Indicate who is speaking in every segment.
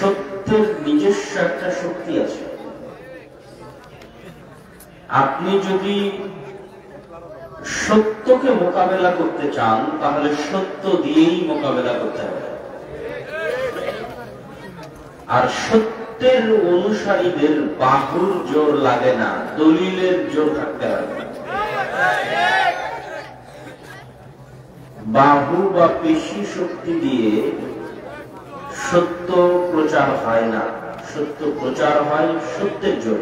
Speaker 1: সত্যের নিজস্ব একটা শক্তি আছে। আপনি যদি সত্যকে মোকাবেলা করতে চান তাহলে সত্য দিয়েই মোকাবেলা করতে হবে। আর সত্যের অনুসারীদের বাহুর জোর লাগে না, দলিলের জোর থাকতে হবে। বাহু বা পেশি শক্তি দিয়ে সত্য প্রচার হয় না, সত্য প্রচার হয় সত্যের জোর।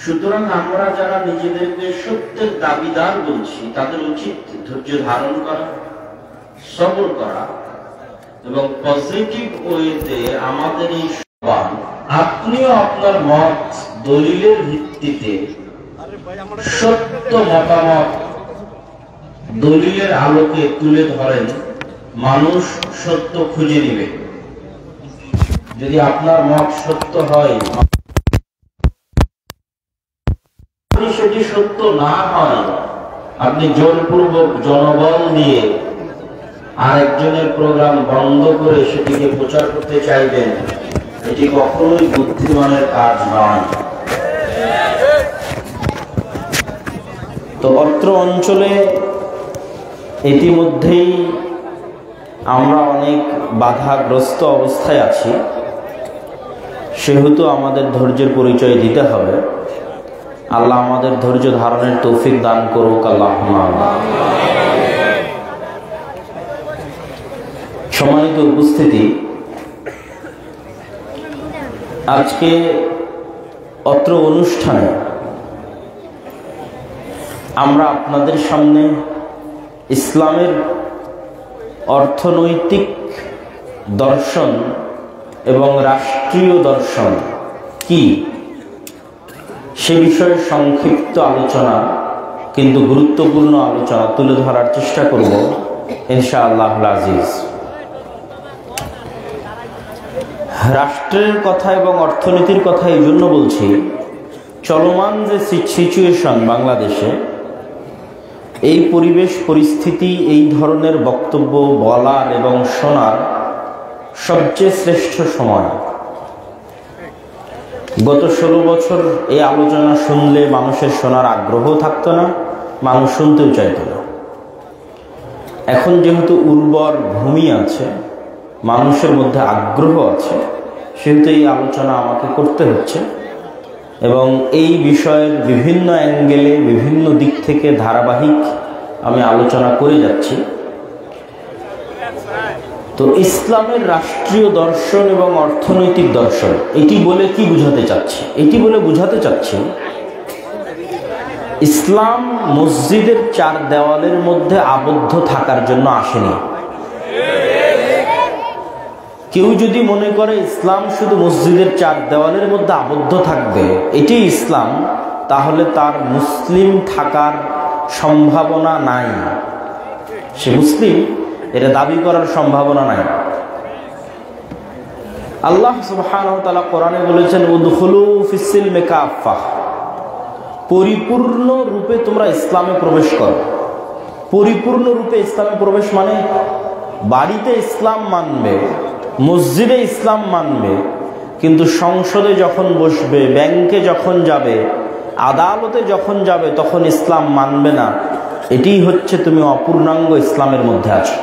Speaker 1: সুতরাং আমরা যারা নিজেদেরকে সত্যের দাবিদার বলছি তাদের উচিত ধৈর্য ধারণ করা, সবর করা এবং পজিটিভ ওয়েতে আমাদের এই সবাই, আপনিও আপনার মত দলিলের ভিত্তিতে সত্য মতামত দলিলের আলোকে তুলে ধরেন, মানুষ সত্য খুঁজে নিবে। যদি আপনার মত সত্য হয়, সেটি সত্য না হয়, আপনি জোরপূর্বক জনবল দিয়ে আরেকজনের প্রোগ্রাম বন্ধ করে সেটিকে প্রচার করতে চাইবেন, এটি কখনোই বুদ্ধিমানের কাজ নয়। তো অত্র অঞ্চলে ইতিমধ্যেই আমরা অনেক বাধাগ্রস্ত অবস্থায় আছি, সেহেতু আমাদের ধৈর্যের পরিচয় দিতে হবে। আল্লাহ আমাদের ধৈর্য ধারণের তৌফিক দান করুক, আল্লাহুম্মা আমিন। সম্মানিত উপস্থিতি, আজকে অত্র অনুষ্ঠানে আমরা আপনাদের সামনে ইসলামের অর্থনৈতিক দর্শন এবং রাষ্ট্রীয় দর্শন কি সে বিষয়ে সংক্ষিপ্ত আলোচনা, কিন্তু গুরুত্বপূর্ণ আলোচনা তুলে ধরার চেষ্টা করব ইনশাআল্লাহুল আজিজ। রাষ্ট্রের কথা এবং অর্থনীতির কথা এই জন্য বলছি, চলমান যে সিচুয়েশন বাংলাদেশে, এই পরিবেশ পরিস্থিতি, এই ধরনের বক্তব্য বলার এবং শোনার সবচেয়ে শ্রেষ্ঠ সময়। গত 16 বছর এই আলোচনা শুনলে মানুষের শোনার আগ্রহ থাকতো না, মানুষ শুনতেও চাইত না। এখন যেহেতু উর্বর ভূমি আছে, মানুষের মধ্যে আগ্রহ আছে, সেহেতু এই আলোচনা আমাকে করতে হচ্ছে এবং এই বিষয়ের বিভিন্ন অ্যাঙ্গেলে বিভিন্ন দিক থেকে ধারাবাহিক আমি আলোচনা করে যাচ্ছি। তো ইসলামের রাষ্ট্রীয় দর্শন এবং অর্থনৈতিক দর্শন, এটি বলে কি বুঝাতে চাচ্ছি? এটি বলে বুঝাতে চাচ্ছি, ইসলাম মসজিদের 4 দেওয়ালের মধ্যে আবদ্ধ থাকার জন্য আসেনি। কেউ যদি মনে করে ইসলাম শুধু মসজিদের 4 দেওয়ালের মধ্যে আবদ্ধ থাকবে, এটি ইসলাম, তাহলে তার মুসলিম থাকার সম্ভাবনা নাই। সে মুসলিম এটা দাবি করার সম্ভাবনা নাই। আল্লাহ সুবহানাহু ওয়া তাআলা কোরআনে বলেছেন, উদখুলু ফিস-সিলমি কাফা, পরিপূর্ণ রূপে তোমরা ইসলামে প্রবেশ করো। পরিপূর্ণ রূপে ইসলামে প্রবেশ মানে বাড়িতে ইসলাম মানবে, মসজিদে ইসলাম মানবে, কিন্তু সংসদে যখন বসবে, ব্যাংকে যখন যাবে, আদালতে যখন যাবে, তখন ইসলাম মানবে না। এটি হচ্ছে তুমি অপূর্ণাঙ্গ ইসলামের মধ্যে আছো।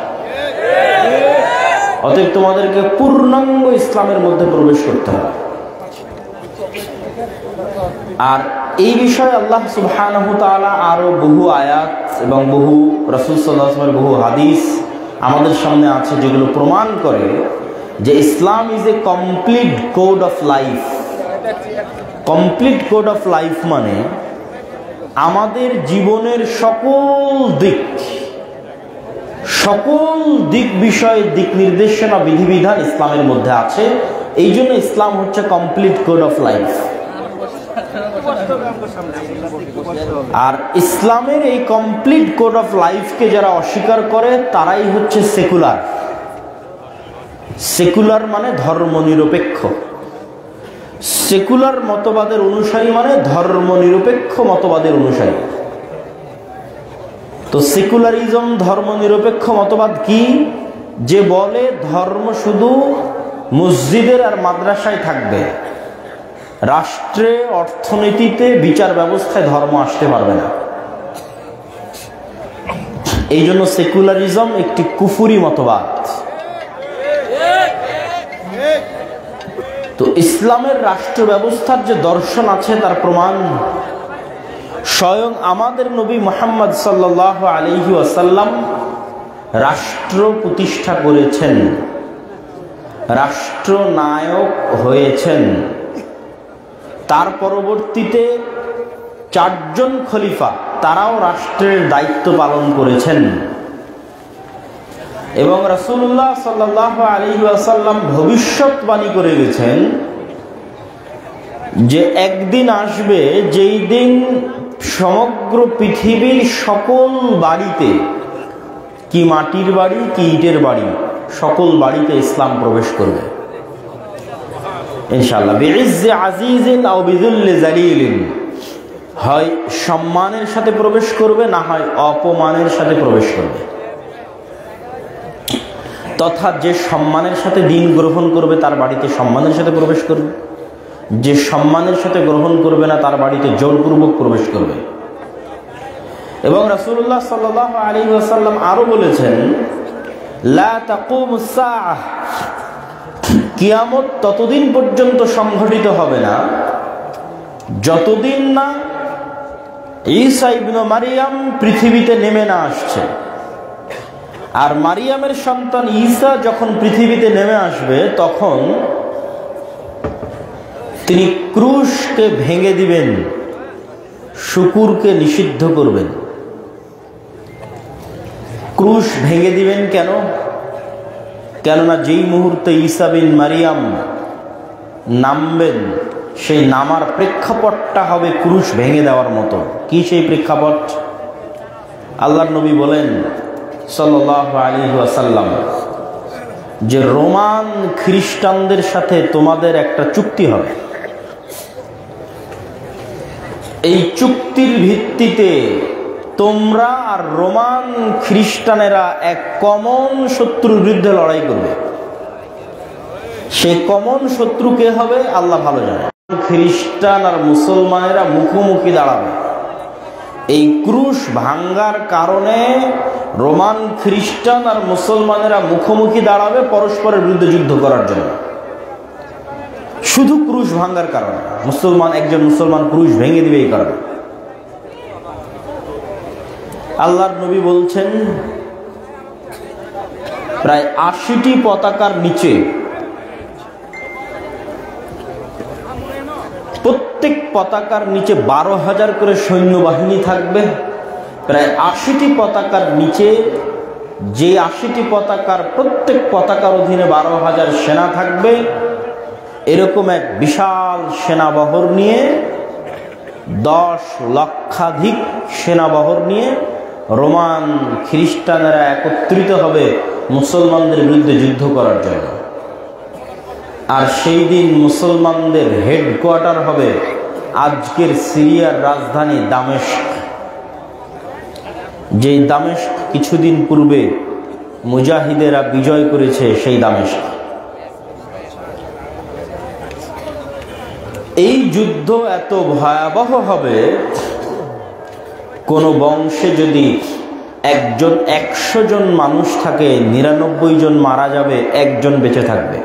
Speaker 1: অতএব তোমাদেরকে পূর্ণাঙ্গ ইসলামের মধ্যে প্রবেশ করতে হবে। আর এই বিষয়ে আল্লাহ সুবহানাহু ওয়া তাআলা আরো বহু আয়াত এবং বহু রাসূল সাল্লাল্লাহু আলাইহি ওয়াসাল্লামের বহু হাদিস আমাদের সামনে আছে, যেগুলো প্রমাণ করে যে Islam is a complete code of life. Complete code of life মানে আমাদের জীবনের সকল দিক বিষয়ে দিক নির্দেশনা বিধিবিধান ইসলামের মধ্যে আছে। এই জন্য ইসলাম হচ্ছে কমপ্লিট কোড অফ লাইফ। আর ইসলামের এই কমপ্লিট কোড অফ লাইফকে যারা অস্বীকার করে তারাই হচ্ছে সেকুলার। সেকুলার মানে ধর্ম নিরপেক্ষ। সেকুলার মতবাদের অনুসারী মানে ধর্ম নিরপেক্ষ মতবাদের অনুসারী। তো সেকুলারিজম ধর্ম নিরপেক্ষ মতবাদ কি? যে বলে ধর্ম শুধু মসজিদের আর মাদ্রাসায় থাকবে, রাষ্ট্রে, অর্থনীতিতে, বিচার ব্যবস্থায় ধর্ম আসতে পারবে না। এই জন্য সেকুলারিজম একটি কুফুরি মতবাদ। তো ইসলামের রাষ্ট্র ব্যবস্থার যে দর্শন আছে তার প্রমাণ স্বয়ং আমাদের নবী মুহাম্মদ সাল্লাল্লাহু আলাইহি ওয়াসাল্লাম রাষ্ট্র প্রতিষ্ঠা করেছেন, রাষ্ট্রনায়ক হয়েছেন। তার পরবর্তীতে 4 জন খলিফা তারাও রাষ্ট্রের দায়িত্ব পালন করেছেন এবং রাসূলুল্লাহ সাল্লাল্লাহু আলাইহি ওয়াসাল্লাম ভবিষ্যৎবাণী করে গেছেন যে একদিন আসবে যেই দিন সমগ্র পৃথিবীর সকল বাড়িতে, কি মাটির বাড়ি কি ইটের বাড়ি, সকল বাড়িতে ইসলাম প্রবেশ করবে ইনশাআল্লাহ। বিইজ্জি আজিজিন আও বিযুল্লি জালিলিন, হয় সম্মানের সাথে প্রবেশ করবে, না হয় অপমানের সাথে প্রবেশ করবে। তথা যে সম্মানের সাথে দিন গ্রহণ করবে তার বাড়িতে সম্মানের সাথে প্রবেশ করবে, যে সম্মানের সাথে গ্রহণ করবে না তার বাড়িতে জোরপূর্বক প্রবেশ করবে। এবং রাসূলুল্লাহ সাল্লাল্লাহু আলাইহি ওয়াসাল্লাম আরো বলেছেন, লা তাকুমুস সাআহ, কিয়ামত ততদিন পর্যন্ত সংঘটিত হবে না যতদিন না ঈসা ইবনে মারিয়াম পৃথিবীতে নেমে না আসছে। আর মারিয়ামের সন্তান ঈসা যখন পৃথিবীতে নেমে আসবে তখন তিনি ক্রুশকে ভেঙে দিবেন, শুকুরকে নিষিদ্ধ করবেন। ক্রুশ ভেঙে দিবেন কেন? কেননা যেই মুহূর্তে ঈসা বিন মারিয়াম নামবেন সেই নামার প্রেক্ষাপটটা হবে ক্রুশ ভেঙে দেওয়ার মতো। কি সেই প্রেক্ষাপট? আল্লাহর নবী বলেন সাল্লাল্লাহু আলাইহি ওয়াসাল্লাম যে রোমান খ্রিস্টানদের সাথে তোমাদের একটা চুক্তি হবে, এই চুক্তির ভিত্তিতে তোমরা আর রোমান খ্রিস্টানেরা এক কমন শত্রুর বিরুদ্ধে লড়াই করবে। সেই কমন শত্রু কে হবে আল্লাহ ভালো জানে। খ্রিস্টান আর মুসলমানেরা মুখোমুখি দাঁড়াবে। এই ক্রুশ ভাঙ্গার কারণে রোমান খ্রিস্টান আর মুসলমানেরা মুখোমুখি দাঁড়াবে পরস্পরের বিরুদ্ধে যুদ্ধ করার জন্য, শুধু ক্রুশ ভাঙ্গার কারণে। একজন মুসলমান ক্রুশ ভেঙে দিবে এই কারণে। আল্লাহর নবী বলছেন প্রায় 80টি পতাকার নিচে, প্রত্যেক পতাকার নিচে 12,000 করে সৈন্যবাহিনী থাকবে। প্রায় 80টি পতাকার নিচে, যে 80টি পতাকার প্রত্যেক পতাকার অধীনে 12,000 সেনা থাকবে, এরকম এক বিশাল সেনাবহর নিয়ে 10 লক্ষাধিক সেনাবহর নিয়ে রোমান খ্রিস্টানেরা একত্রিত হবে মুসলমানদের বিরুদ্ধে যুদ্ধ করার জন্য। আর সেই দিন মুসলমানদের হেডকোয়ার্টার হবে আজকের সিরিয়ার রাজধানী দামেস্ক, যেই দামেস্ক কিছুদিন পূর্বে মুজাহিদেরা বিজয় করেছে, সেই দামেস্ক। এই যুদ্ধ এত ভয়াবহ হবে, কোন বংশে যদি 100 জন মানুষ থাকে, 99 জন মারা যাবে, 1 জন বেঁচে থাকবে।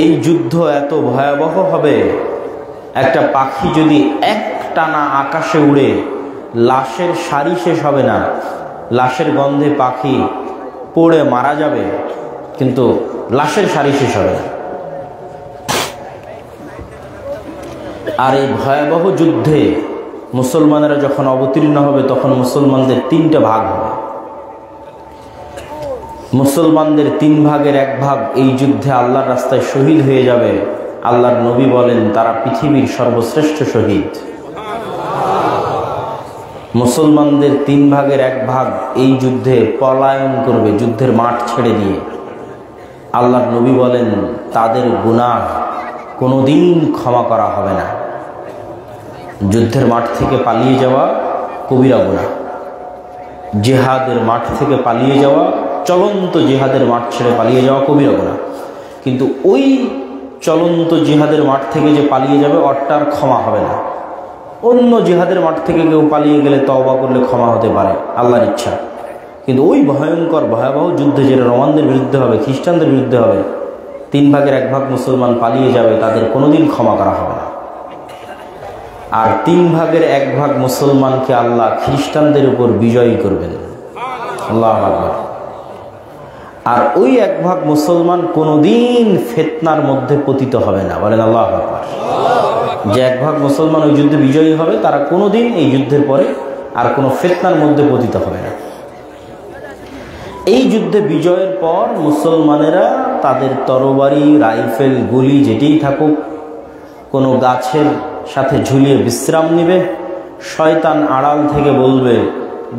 Speaker 1: এই যুদ্ধ এত ভয়াবহ হবে, একটা পাখি যদি একটানা আকাশে উড়ে, লাশের সারি শেষ হবে না, লাশের গন্ধে পাখি পড়ে মারা যাবে, কিন্তু লাশের সারি শেষ হবে না। আর এই ভয়াবহ যুদ্ধে মুসলমানেরা যখন অবতীর্ণ হবে তখন মুসলমানদের 3টা ভাগ হবে। মুসলমানদের 3 ভাগের 1 ভাগ এই যুদ্ধে আল্লাহর রাস্তায় শহীদ হয়ে যাবে। আল্লাহর নবী বলেন তারা পৃথিবীর সর্বশ্রেষ্ঠ শহীদ। মুসলমানদের 3 ভাগের 1 ভাগ এই যুদ্ধে পলায়ন করবে, যুদ্ধের মাঠ ছেড়ে দিয়ে। আল্লাহর নবী বলেন তাদের গুনাহ কোনোদিন ক্ষমা করা হবে না। যুদ্ধের মাঠ থেকে পালিয়ে যাওয়া কবিরা গুনাহ, জিহাদের মাঠ থেকে পালিয়ে যাওয়া চলন্ত জিহাদের মাঠ ছেড়ে পালিয়ে যাওয়া কবিরা গুনাহ। কিন্তু ওই চলন্ত জিহাদের মাঠ থেকে যে পালিয়ে যাবে ওরটার ক্ষমা হবে না। অন্য জিহাদের মাঠ থেকে কেউ পালিয়ে গেলে তওবা করলে ক্ষমা হতে পারে, আল্লাহর ইচ্ছা। কিন্তু ওই ভয়ঙ্কর ভয়াবহ যুদ্ধে যেটা রোমানদের বিরুদ্ধে হবে, খ্রিস্টানদের বিরুদ্ধে হবে, 3 ভাগের 1 ভাগ মুসলমান পালিয়ে যাবে, তাদের কোনোদিন ক্ষমা করা হবে না। আর 3 ভাগের 1 ভাগ মুসলমানকে আল্লাহ খ্রিস্টানদের উপর বিজয়ী করবেন। আল্লাহু আকবার। আর ওই 1 ভাগ মুসলমান কোনোদিন ফিতনার মধ্যে পতিত হবে না, বলেন আল্লাহু আকবার। যে 1 ভাগ মুসলমান ওই যুদ্ধে বিজয়ী হবে, তারা কোনোদিন এই যুদ্ধের পরে আর কোনো ফিতনার মধ্যে পতিত হবে না। এই যুদ্ধে বিজয়ের পর মুসলমানেরা তাদের তরবারি, রাইফেল, গুলি যেটাই থাকুক কোনো গাছের সাথে ঝুলিয়ে বিশ্রাম নেবে। শয়তান আড়াল থেকে বলবে,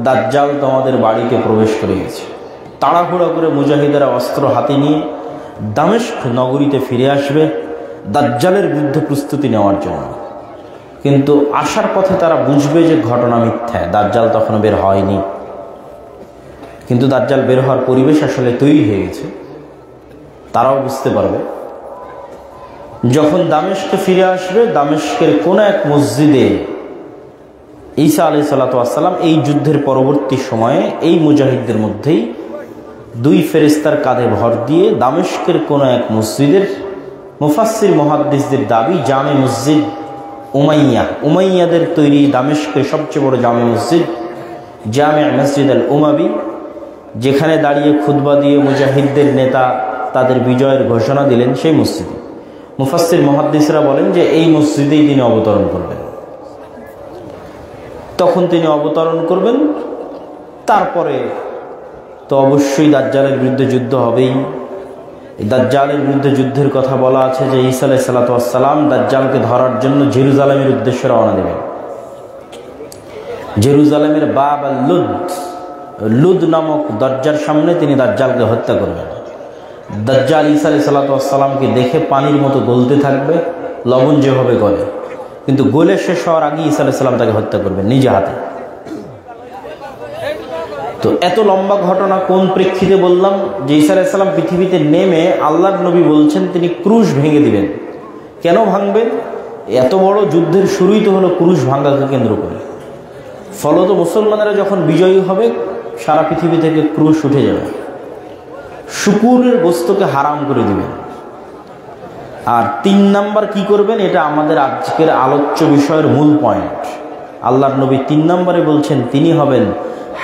Speaker 1: দাজ্জাল তোমাদের বাড়িতে প্রবেশ করে গেছে। তাড়াহুড়া করে মুজাহিদেরা অস্ত্র হাতে নিয়ে দামেস্ক নগরীতে ফিরে আসবে দাজ্জালের বিরুদ্ধে প্রস্তুতি নেওয়ার জন্য। কিন্তু আসার পথে তারা বুঝবে যে ঘটনা মিথ্যা, দাজ্জাল তখনও বের হয়নি। কিন্তু দাজ্জাল বের হওয়ার পরিবেশ আসলে তৈরি হয়ে গেছে, তারাও বুঝতে পারবে। যখন দামেস্কে ফিরে আসবে, দামেস্কের কোন এক মসজিদে ঈসা আলাইহিস সালাতু ওয়াস সালাম এই যুদ্ধের পরবর্তী সময়ে এই মুজাহিদদের মধ্যেই 2 ফেরেশতার কাঁধে ভর দিয়ে দামেস্কের কোন এক মসজিদের, মুফাসসির মুহাদ্দিসদের দাবি জামে মসজিদ উমাইয়াদের তৈরি দামেস্কের সবচেয়ে বড় জামে মসজিদ, জামে মসজিদ আল উমাবি, যেখানে দাঁড়িয়ে খুতবা দিয়ে মুজাহিদদের নেতা তাদের বিজয়ের ঘোষণা দিলেন, সেই মসজিদে মুফাসসির মুহাদ্দিসরা বলেন যে এই মসজিদেই তিনি অবতরণ করবেন। তখন তিনি অবতরণ করবেন। তারপরে তো অবশ্যই দাজ্জালের বিরুদ্ধে যুদ্ধ হবেই। এই দাজ্জালের বিরুদ্ধে যুদ্ধের কথা বলা আছে যে ঈসা আলাইহিস সালাতু ওয়াস সালাম দাজ্জালকে ধরার জন্য জেরুজালেমের উদ্দেশ্যে রওনা দেবেন। জেরুজালেমের বাব আল লুদ নামক দরজার সামনে তিনি দাজ্জালকে হত্যা করবেন। দাজ্জাল ঈসা আলাইহিস সালাতু ওয়াস সালামকে দেখে পানির মতো গলতে থাকবে, লবণ যেভাবে গলে, কিন্তু গলে শেষ হওয়ার আগে ঈসা আলাইহিস সালাম তাকে হত্যা করবেন নিজে হাতে। তো এত লম্বা ঘটনা কোন প্রেক্ষিতে বললাম? যে ঈসা আলাইহিস সালাম পৃথিবীতে নেমে আল্লাহর নবী বলছেন তিনি ক্রুশ ভেঙে দিবেন। কেন ভাঙবেন? এত বড় যুদ্ধের শুরুই তো হলো ক্রুশ ভাঙাকে কেন্দ্র করে। ফলত মুসলমানেরা যখন বিজয়ী হবে, সারা পৃথিবী থেকে ক্রুশ উঠে যাবে, শুকুরের গোস্তকে হারাম করে দিবেন। আর 3 নাম্বার কি করবেন, এটা আমাদের আজকের আলোচ্য বিষয়ের মূল পয়েন্ট। আল্লাহর নবী 3 নম্বরে বলছেন তিনি হবেন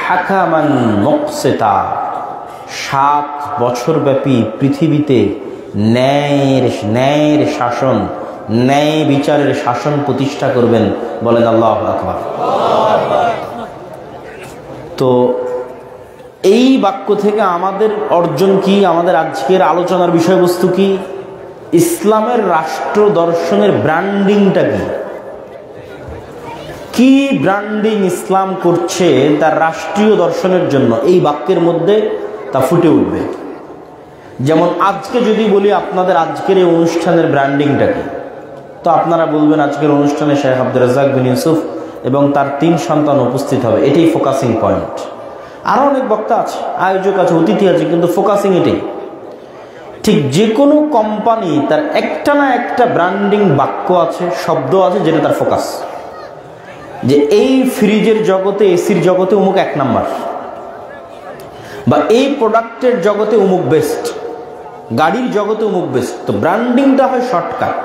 Speaker 1: হাকামান মুকসিতা। 7 বছর ব্যাপী পৃথিবীতে ন্যায়ের শাসন, ন্যায় বিচারের শাসন প্রতিষ্ঠা করবেন, বলেন আল্লাহু আকবার। তো এই বাক্য থেকে আমাদের অর্জন কি, আমাদের আজকের আলোচনার বিষয়বস্তু কি? ইসলামের রাষ্ট্র দর্শনের ব্র্যান্ডিংটা কি? কি ব্র্যান্ডিং ইসলাম করছে তার রাষ্ট্রীয় দর্শনের জন্য এই বাক্যের মধ্যে তা ফুটে উঠবে। যেমন আজকে যদি বলি আপনাদের আজকের এই অনুষ্ঠানের ব্র্যান্ডিংটা কি, তো আপনারা বলবেন আজকের অনুষ্ঠানে শেখ আব্দুর রাজ্জাক বিন ইউসুফ এবং তার 3 সন্তান উপস্থিত হবে, এটাই ফোকাসিং পয়েন্ট। আরও অনেক বক্তা আছে, আয়োজক আছে, অতিথি আছে, কিন্তু ফোকাসিং এটাই। ঠিক যে কোনো কোম্পানি তার একটা না একটা ব্র্যান্ডিং বাক্য আছে, শব্দ আছে, যেটা তার ফোকাস। যে এই ফ্রিজের জগতে, এসির জগতে অমুক 1 নাম্বার, বা এই প্রোডাক্টের জগতে অমুক বেস্ট, গাড়ির জগতে অমুক বেস্ট। তো ব্র্যান্ডিংটা হয় শর্টকাট।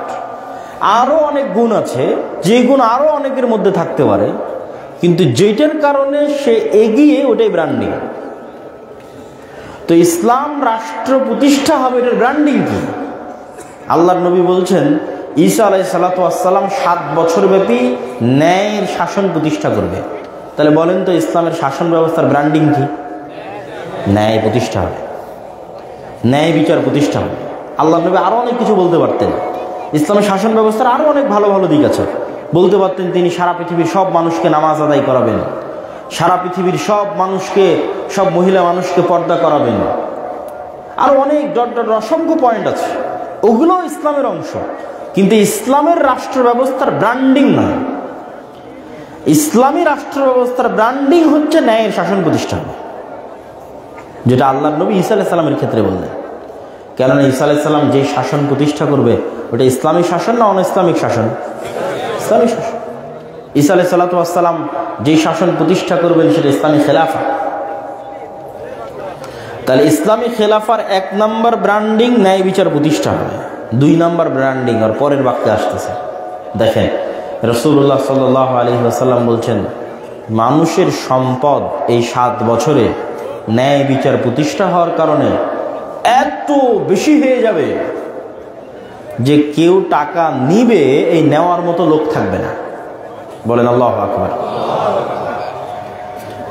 Speaker 1: আরও অনেক গুণ আছে, যে গুণ আরও অনেকের মধ্যে থাকতে পারে, কিন্তু যেটার কারণে সে এগিয়ে, ওটাই ব্র্যান্ডিং। তো ইসলাম রাষ্ট্র প্রতিষ্ঠা হবে, এটার ব্র্যান্ডিং কি? আল্লাহর নবী বলছেন ঈসা আলাইহিস সালাতু ওয়াস সালাম 7 বছর ব্যাপী ন্যায়ের শাসন প্রতিষ্ঠা করবে। তাহলে বলেন তো ইসলামের শাসন ব্যবস্থার ব্র্যান্ডিং কি? ন্যায় প্রতিষ্ঠা হবে, ন্যায় বিচার প্রতিষ্ঠা হবে। আল্লাহর নবী আরও অনেক কিছু বলতে পারতেন। ইসলামের শাসন ব্যবস্থার আরও অনেক ভালো ভালো দিক আছে। বলতে পারতেন তিনি সারা পৃথিবীর সব মানুষকে নামাজ আদায় করাবেন, সারা পৃথিবীর সব মানুষকে, সব মহিলা মানুষকে পর্দা করাবেন। আরও অনেক অসংখ্য পয়েন্ট আছে, ওগুলো ইসলামের অংশ। কিন্তু ইসলামের রাষ্ট্র ব্যবস্থার ব্র্যান্ডিং নয়। ইসলামী রাষ্ট্র ব্যবস্থার ব্র্যান্ডিং হচ্ছে ন্যায়ের শাসন প্রতিষ্ঠা। যেটা আল্লাহর নবী ঈসা আলাইহিস সালামের ক্ষেত্রে বললেন। কেননা ঈসা আলাইহিস সালাম যে শাসন প্রতিষ্ঠা করবে ওটা ইসলামী শাসন না অন ইসলামিক শাসন? ইসলামী শাসন। ঈসা আলাইহিস সালাম যে শাসন প্রতিষ্ঠা করবেন সেটা ইসলামী খেলাফা। তাহলে ইসলামী খেলাফার 1 নম্বর ব্র্যান্ডিং ন্যায় বিচার প্রতিষ্ঠা হবে। 2 নম্বর ব্র্যান্ডিং আর পরের বাক্যে আসতেছে, দেখেন রাসূলুল্লাহ সাল্লাল্লাহু আলাইহি ওয়াসাল্লাম বলছেন, মানুষের সম্পদ এই 7 বছরে ন্যায় বিচার প্রতিষ্ঠা হওয়ার কারণে এত বেশি হয়ে যাবে যে কেউ টাকা নিবে এই নেওয়ার মতো লোক থাকবে না। বলেন আল্লাহু আকবার।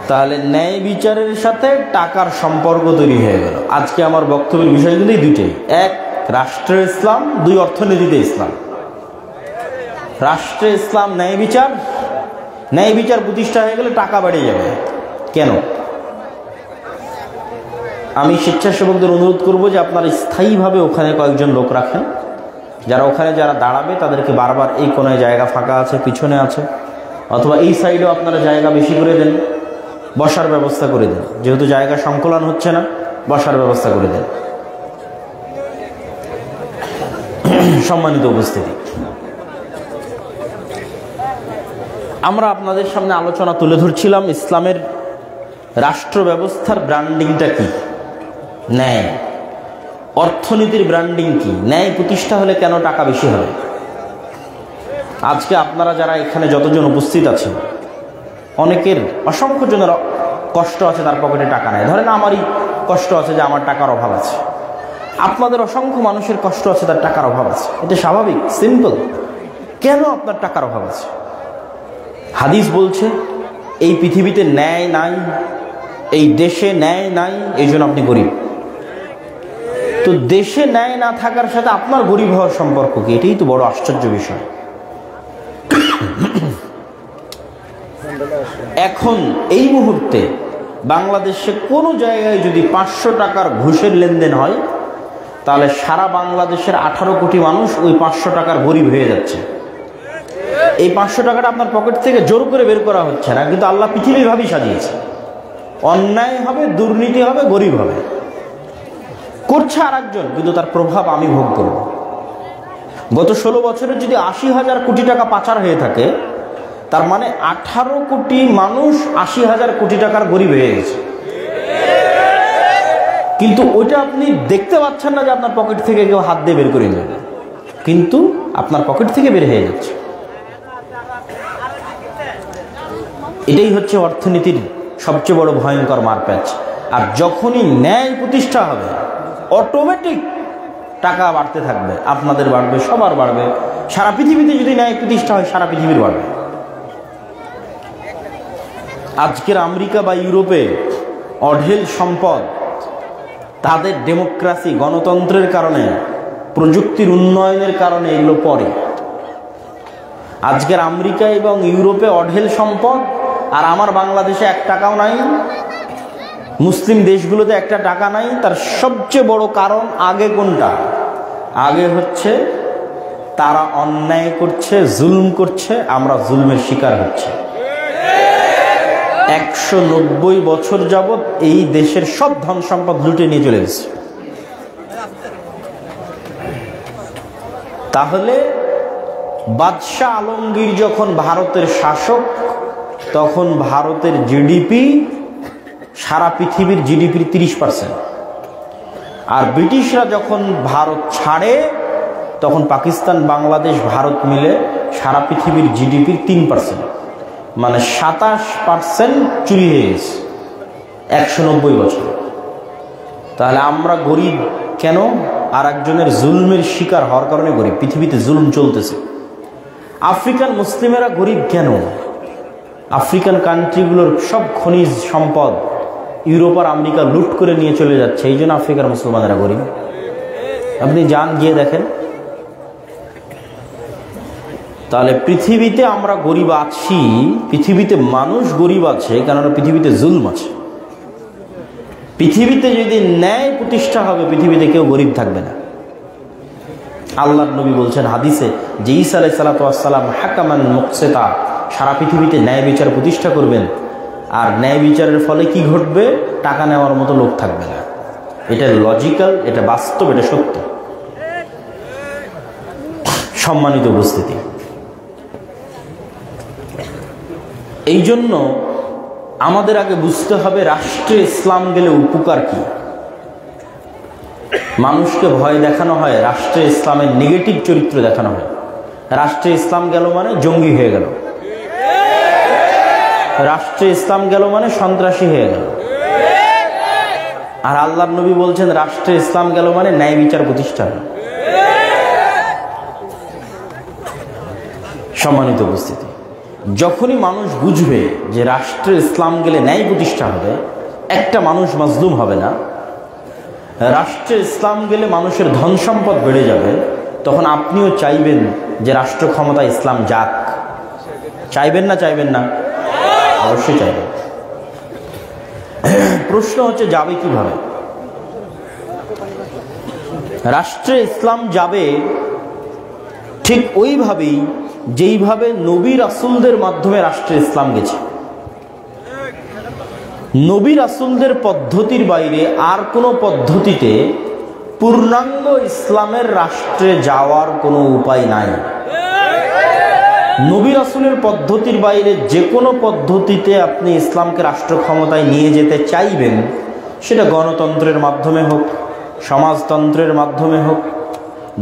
Speaker 1: তাহলে ন্যায় বিচারের সাথে টাকার সম্পর্ক তৈরি হয়ে গেল। আজকে আমার বক্তব্যের বিষয় কিন্তু এই দুইটাই, 1 রাষ্ট্রে ইসলাম, 2 অর্থনীতিতে ইসলাম। রাষ্ট্রে ইসলাম, ন্যায় বিচার, ন্যায় বিচার প্রতিষ্ঠা হয়ে গেলে টাকা বেড়ে যাবে। কেন? আমি স্বেচ্ছাসেবকদের অনুরোধ করব যে আপনারা স্থায়ীভাবে ওখানে কয়েকজন লোক রাখেন, যারা ওখানে যারা দাঁড়াবে তাদেরকে বারবার এই কোনায় জায়গা ফাঁকা আছে, পিছনে আছে, অথবা এই সাইডেও আপনারা জায়গা বেশি করে দেন, বসার ব্যবস্থা করে দেন। যেহেতু জায়গা সংকুলন হচ্ছে না, বসার ব্যবস্থা করে দেন। সম্মানিত উপস্থিতি, আমরা আপনাদের সামনে আলোচনা তুলে ধরছিলাম ইসলামের রাষ্ট্র ব্যবস্থার ব্র্যান্ডিংটা কি, ন্যায়। অর্থনীতির ব্র্যান্ডিং কি, ন্যায় প্রতিষ্ঠা হলে কেন টাকা বেশি হবে। আজকে আপনারা যারা এখানে যতজন উপস্থিত আছেন, অনেকের অসংখ্য জনের কষ্ট আছে, তার পকেটে টাকা নেই। ধরেন আমারই কষ্ট আছে যে আমার টাকার অভাব আছে, আপনাদের অসংখ্য মানুষের কষ্ট আছে, তার টাকার অভাব আছে। এটা স্বাভাবিক, সিম্পল। কেন আপনার টাকার অভাব আছে? হাদিস বলছে এই পৃথিবীতে ন্যায় নাই, এই দেশে ন্যায় নাই, এই জন্য আপনি গরিব। তো দেশে ন্যায় না থাকার সাথে আপনার গরিব হওয়ার সম্পর্ক কি? এটাই তো বড় আশ্চর্য বিষয়। এখন এই মুহূর্তে বাংলাদেশে কোনো জায়গায় যদি 500 টাকার ঘুষের লেনদেন হয়, তাহলে সারা বাংলাদেশের 18 কোটি মানুষ ওই 500 টাকার গরিব হয়ে যাচ্ছে। এই 500 টাকাটা আপনার পকেট থেকে জোর করে বের করা হচ্ছে না, কিন্তু আল্লাহ পৃথিবীভাবেই সাজিয়েছে। অন্যায় হবে, দুর্নীতি হবে, গরিব হবে, করছে আর একজন, কিন্তু তার প্রভাব আমি ভোগ করব। গত 16 বছরে যদি 80,000 কোটি টাকা পাচার হয়ে থাকে, তার মানে 18 কোটি মানুষ 80,000 কোটি টাকার গরিব হয়ে গেছে। কিন্তু ওইটা আপনি দেখতে পাচ্ছেন না যে আপনার পকেট থেকে কেউ হাত দিয়ে বের করে নেবে, কিন্তু আপনার পকেট থেকে বের হয়ে যাচ্ছে। এটাই হচ্ছে অর্থনীতির সবচেয়ে বড় ভয়ঙ্কর মারপ্যাচ। আর যখনই ন্যায় প্রতিষ্ঠা হবে, অটোমেটিক টাকা বাড়তে থাকবে, আপনাদের বাড়বে, সবার বাড়বে। সারা পৃথিবীতে যদি ন্যায় প্রতিষ্ঠা হয়, সারা পৃথিবীর বাড়বে। আজকের আমেরিকা বা ইউরোপে অঢেল সম্পদ, তাদের ডেমোক্রেসি, গণতন্ত্রের কারণে, প্রযুক্তির উন্নয়নের কারণে এগুলো পড়ে। আজকের আমেরিকা এবং ইউরোপে অঢেল সম্পদ, আর আমার বাংলাদেশে 1 টাকাও নাই, মুসলিম দেশগুলোতে 1 টাকা নাই। তার সবচেয়ে বড় কারণ আগে কোনটা? আগে হচ্ছে তারা অন্যায় করছে, জুলুম করছে, আমরা জুলমের শিকার হচ্ছে। 190 বছর যাবৎ এই দেশের সব ধন সম্পদ লুটে নিয়ে চলে গেছে। তাহলে বাদশাহ আলমগীর যখন ভারতের শাসক, তখন ভারতের জিডিপি সারা পৃথিবীর জিডিপির 30%। আর ব্রিটিশরা যখন ভারত ছাড়ে, তখন পাকিস্তান, বাংলাদেশ, ভারত মিলে সারা পৃথিবীর জিডিপির 3%, মানে 27% চুরি হয়ে গেছে 190 বছর। তাহলে আমরা গরিব কেন? আর একজনের জুলমের শিকার হওয়ার কারণে গরিব। পৃথিবীতে জুলুম চলতেছে। আফ্রিকান মুসলিমেরা গরিব কেন? আফ্রিকান কান্ট্রিগুলোর সব খনিজ সম্পদ ইউরোপ আর আমেরিকা লুট করে নিয়ে চলে যাচ্ছে, এই জন্য আফ্রিকার মুসলমানেরা গরিব। আপনি যান, গিয়ে দেখেন। তাহলে পৃথিবীতে আমরা গরিব আছি, পৃথিবীতে মানুষ গরিব আছে, কেননা পৃথিবীতে জুলম আছে। পৃথিবীতে যদি ন্যায় প্রতিষ্ঠা হবে, পৃথিবীতে কেউ গরিব থাকবে না। আল্লাহর নবী বলছেন হাদিসে যে ঈসা আলাইহিস সালাতু ওয়াস সালাম হাকামান মুকসিতা, সারা পৃথিবীতে ন্যায় বিচার প্রতিষ্ঠা করবেন। আর ন্যায় বিচারের ফলে কি ঘটবে? টাকা নেওয়ার মতো লোক থাকবে না। এটা লজিক্যাল, এটা বাস্তব, এটা সত্য। সম্মানিত উপস্থিতি, এই জন্য আমাদের আগে বুঝতে হবে রাষ্ট্রে ইসলাম গেলে উপকার কি। মানুষকে ভয় দেখানো হয়, রাষ্ট্রে ইসলামের নেগেটিভ চরিত্র দেখানো হয়। রাষ্ট্রে ইসলাম গেল মানে জঙ্গি হয়ে গেল, রাষ্ট্রে ইসলাম গেল মানে সন্ত্রাসী হয়ে গেল। আর আল্লাহর নবী বলছেন রাষ্ট্রে ইসলাম গেল মানে ন্যায় বিচার প্রতিষ্ঠা। সম্মানিত উপস্থিতি, যখনই মানুষ বুঝবে যে রাষ্ট্রে ইসলাম গেলে ন্যায় প্রতিষ্ঠা হবে, একটা মানুষ মাজলুম হবে না, রাষ্ট্রে ইসলাম গেলে মানুষের ধন সম্পদ বেড়ে যাবে, তখন আপনিও চাইবেন যে রাষ্ট্র ক্ষমতা ইসলাম যাক। চাইবেন না? চাইবেন না? অবশ্যই চাইবেন। প্রশ্ন হচ্ছে যাবে কিভাবে? রাষ্ট্রে ইসলাম যাবে ঠিক ওইভাবেই যেইভাবে নবী রাসূলদের মাধ্যমে রাষ্ট্রে ইসলাম গেছে। নবী রাসূলদের পদ্ধতির বাইরে আর কোনো পদ্ধতিতে পূর্ণাঙ্গ ইসলামের রাষ্ট্রে যাওয়ার কোনো উপায় নাই। নবী রাসূলের পদ্ধতির বাইরে যে কোনো পদ্ধতিতে আপনি ইসলামকে রাষ্ট্র ক্ষমতায় নিয়ে যেতে চাইবেন, সেটা গণতন্ত্রের মাধ্যমে হোক, সমাজতন্ত্রের মাধ্যমে হোক,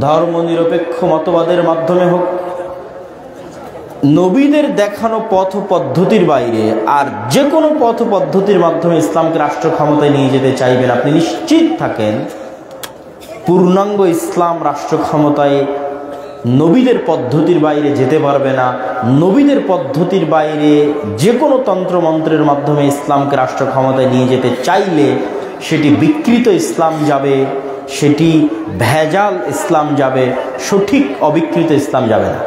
Speaker 1: ধর্মনিরপেক্ষ মতবাদের মাধ্যমে হোক, নবীদের দেখানো পথ পদ্ধতির বাইরে আর যে কোনো পথ পদ্ধতির মাধ্যমে ইসলামকে রাষ্ট্র ক্ষমতায় নিয়ে যেতে চাইবেন, আপনি নিশ্চিত থাকেন পূর্ণাঙ্গ ইসলাম রাষ্ট্র ক্ষমতায় নবীদের পদ্ধতির বাইরে যেতে পারবে না। নবীদের পদ্ধতির বাইরে যে কোনো তন্ত্রমন্ত্রের মাধ্যমে ইসলামকে রাষ্ট্র ক্ষমতায় নিয়ে যেতে চাইলে সেটি বিকৃত ইসলাম যাবে, সেটি ভেজাল ইসলাম যাবে, সঠিক অবিকৃত ইসলাম যাবে না।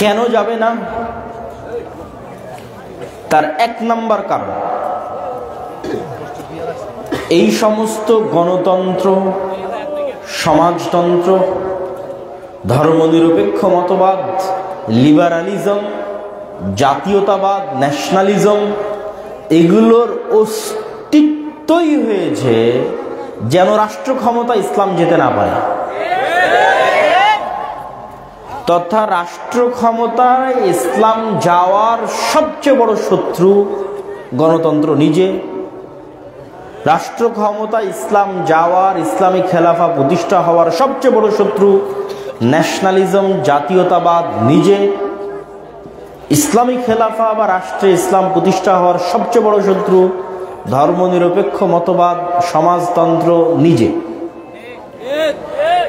Speaker 1: কেন যাবে না? তার এক নাম্বার কারণ, এই সমস্ত গণতন্ত্র, সমাজতন্ত্র, ধর্মনিরপেক্ষ মতবাদ, লিবারালিজম, জাতীয়তাবাদ, ন্যাশনালিজম, এগুলোর অস্তিত্বই হয়েছে যেন রাষ্ট্র ক্ষমতা ইসলাম যেতে না পারে। তথা রাষ্ট্র ক্ষমতায় ইসলাম যাওয়ার সবচেয়ে বড় শত্রু গণতন্ত্র নিজে। রাষ্ট্র ক্ষমতা ইসলাম যাওয়ার, ইসলামী খেলাফা প্রতিষ্ঠা হওয়ার সবচেয়ে বড় শত্রু ন্যাশনালিজম, জাতীয়তাবাদ নিজে। ইসলামী খেলাফা বা রাষ্ট্রে ইসলাম প্রতিষ্ঠা হওয়ার সবচেয়ে বড় শত্রু ধর্মনিরপেক্ষ মতবাদ, সমাজতন্ত্র নিজে।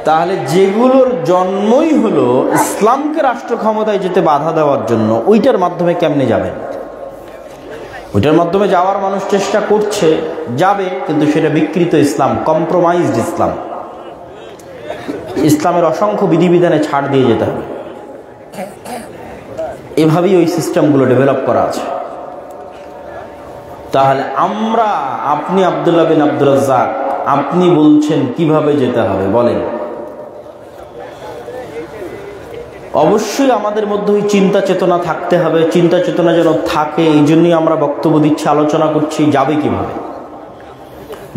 Speaker 1: তাহলে যেগুলোর জন্মই হলো ইসলামকে রাষ্ট্র ক্ষমতায় যেতে বাধা দেওয়ার জন্য, ওইটার মাধ্যমে কেমনে যাবেন? ওইটার মাধ্যমে যাওয়ার মানুষ চেষ্টা করছে, যাবে, কিন্তু সেটা বিকৃত ইসলাম, কম্প্রোমাইজড ইসলাম। ইসলামের অসংখ্য বিধিবিধানে ছাড় দিয়ে যেতে হবে। এভাবেই ওই সিস্টেমগুলো ডেভেলপ করা আছে। তাহলে আপনি আব্দুল্লাহ বিন আব্দুর রাজ্জাক, আপনি বলছেন কিভাবে যেতে হবে বলেন? অবশ্যই আমাদের মধ্যে ওই চিন্তা চেতনা থাকতে হবে। চিন্তা চেতনা যেন থাকে, এই জন্যই আমরা বক্তব্য দিচ্ছি, আলোচনা করছি যাবে কিভাবে।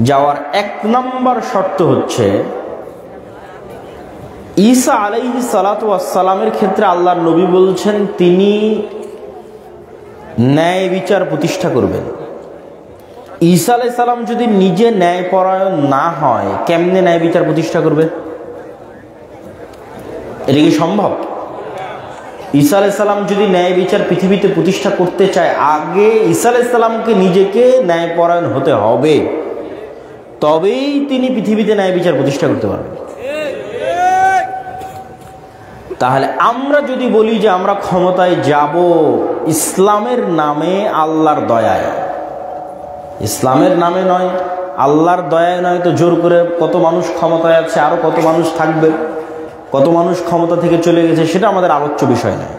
Speaker 1: যাওয়ার এক নম্বর শর্ত হচ্ছে ঈসা আলাইহিস সালাতু ওয়াস সালামের ক্ষেত্রে আল্লাহর নবী বলছেন তিনি ন্যায় বিচার প্রতিষ্ঠা করবেন। ঈসা আলাইহিস সালাম যদি নিজে ন্যায়পরায়ণ না হয়, কেমনে ন্যায় বিচার প্রতিষ্ঠা করবে? এটা কি সম্ভব? ঈসা আলাইহিস সালাম যদি ন্যায় বিচার পৃথিবীতে প্রতিষ্ঠা করতে চায়, আগে ঈসা আলাইহিস সালামকে নিজেকে ন্যায়পরায়ণ হতে হবে, তবেই তিনি পৃথিবীতে ন্যায় বিচার প্রতিষ্ঠা করতে পারবেন। তাহলে আমরা যদি বলি যে আমরা ক্ষমতায় যাব ইসলামের নামে, আল্লাহর দয়ায়, ইসলামের নামে নয়, আল্লাহর দয়ায় নয়, তো জোর করে কত মানুষ ক্ষমতায় আছে, আরো কত মানুষ থাকবে, কত মানুষ ক্ষমতা থেকে চলে গেছে, সেটা আমাদের আলোচ্য বিষয় নয়।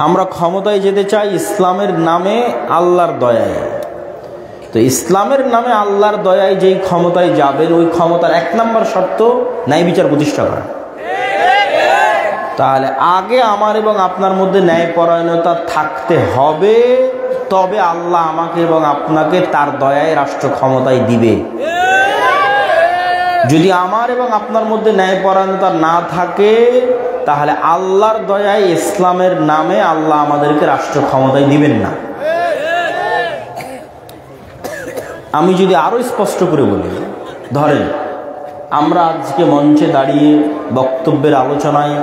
Speaker 1: আমরা ক্ষমতায় যেতে চাই ইসলামের নামে, আল্লাহর দয়ায়। তো ইসলামের নামে আল্লাহর দয়ায় যেই ক্ষমতায় যাবেন, ওই ক্ষমতার এক নম্বর শর্ত ন্যায় বিচার প্রতিষ্ঠা করা। তাহলে আগে আমার এবং আপনার মধ্যে ন্যায়পরায়ণতা থাকতে হবে, তবে আল্লাহ আমাকে এবং আপনাকে তার দয়ায় রাষ্ট্র ক্ষমতায় দিবে। যদি আমার এবং আপনার মধ্যে ন্যায়পরায়ণতা না থাকে, তাহলে আল্লাহর দয়ায় ইসলামের নামে আল্লাহ আমাদেরকে রাষ্ট্র ক্ষমতায় দিবেন না। আমি যদি আরো স্পষ্ট করে বলি, ধরেন আমরা আজকে মঞ্চে দাঁড়িয়ে বক্তব্যের আলোচনায়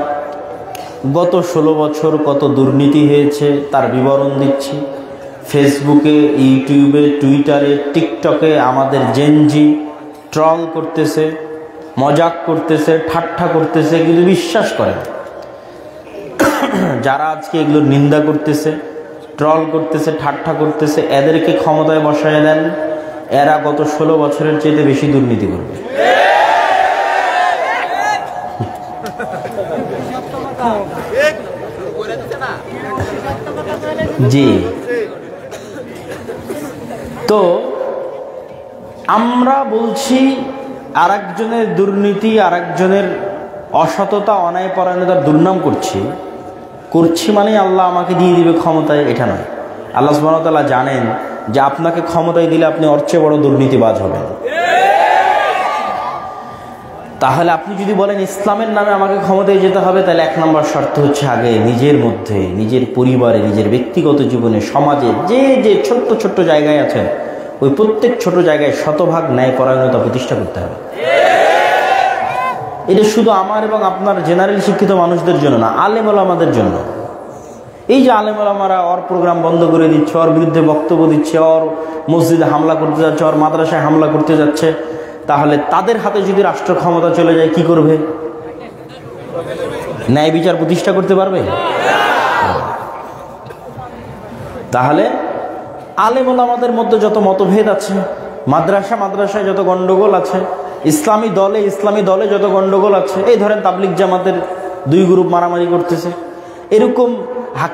Speaker 1: গত 16 বছর কত দুর্নীতি হয়েছে তার বিবরণ দিচ্ছি। ফেসবুকে, ইউটিউবে, টুইটারে, টিকটকে আমাদের জেনজি ট্রল করতেছে, মজাক করতেছে, ঠাট্টা করতেছে, কিন্তু বিশ্বাস করেন যারা আজকে এগুলোর নিন্দা করতেছে, ট্রল করতেছে, ঠাট্টা করতেছে, এদেরকে ক্ষমতায় বসায় দেন, এরা গত 16 বছরের চেয়ে বেশি দুর্নীতি করবে। জি, তো আমরা বলছি আরেকজনের দুর্নীতি, আরেকজনের অসততা, অন্যায়পরায়ণতার দুর্নাম করছি মানে আল্লাহ আমাকে দিয়ে দিবে ক্ষমতায়, এটা নয়। আল্লাহ সুবহানাহু ওয়া তাআলা জানেন যে আপনাকে ক্ষমতায় দিলে আপনি ওর চেয়ে বড় দুর্নীতিবাজ হবেন। তাহলে আপনি যদি বলেন ইসলামের নামে আমাকে ক্ষমতায় যেতে হবে, তাহলে 1 নম্বর শর্ত হচ্ছে আগে নিজের মধ্যে, নিজের পরিবারে, নিজের ব্যক্তিগত জীবনে, সমাজে যে যে ছোট্ট ছোট্ট জায়গায় আছেন, ওই প্রত্যেক ছোট জায়গায় শতভাগ ন্যায়পরায়ণতা প্রতিষ্ঠা করতে হবে। এটা শুধু আমার এবং আপনার জেনারেল শিক্ষিত মানুষদের জন্য না, আলেম ওলামাদের জন্য। এই যে আলেম ওলামারা ওর প্রোগ্রাম বন্ধ করে দিচ্ছে, ওর বিরুদ্ধে বক্তব্য দিচ্ছে, ওর মসজিদে হামলা করতে যাচ্ছে, ওর মাদ্রাসায় হামলা করতে যাচ্ছে, তাহলে তাদের হাতে যদি রাষ্ট্র ক্ষমতা চলে যায় কি করবে? ন্যায় বিচার প্রতিষ্ঠা করতে পারবে? তাহলে আলেম ওলামাদের মধ্যে যত মতভেদ আছে, মাদ্রাসায় যত গন্ডগোল আছে, ইসলামী দলে যত গন্ডগোল আছে, এই ধরেন তাবলিগ জামাতের 2 গ্রুপ মারামারি করতেছে, এরকম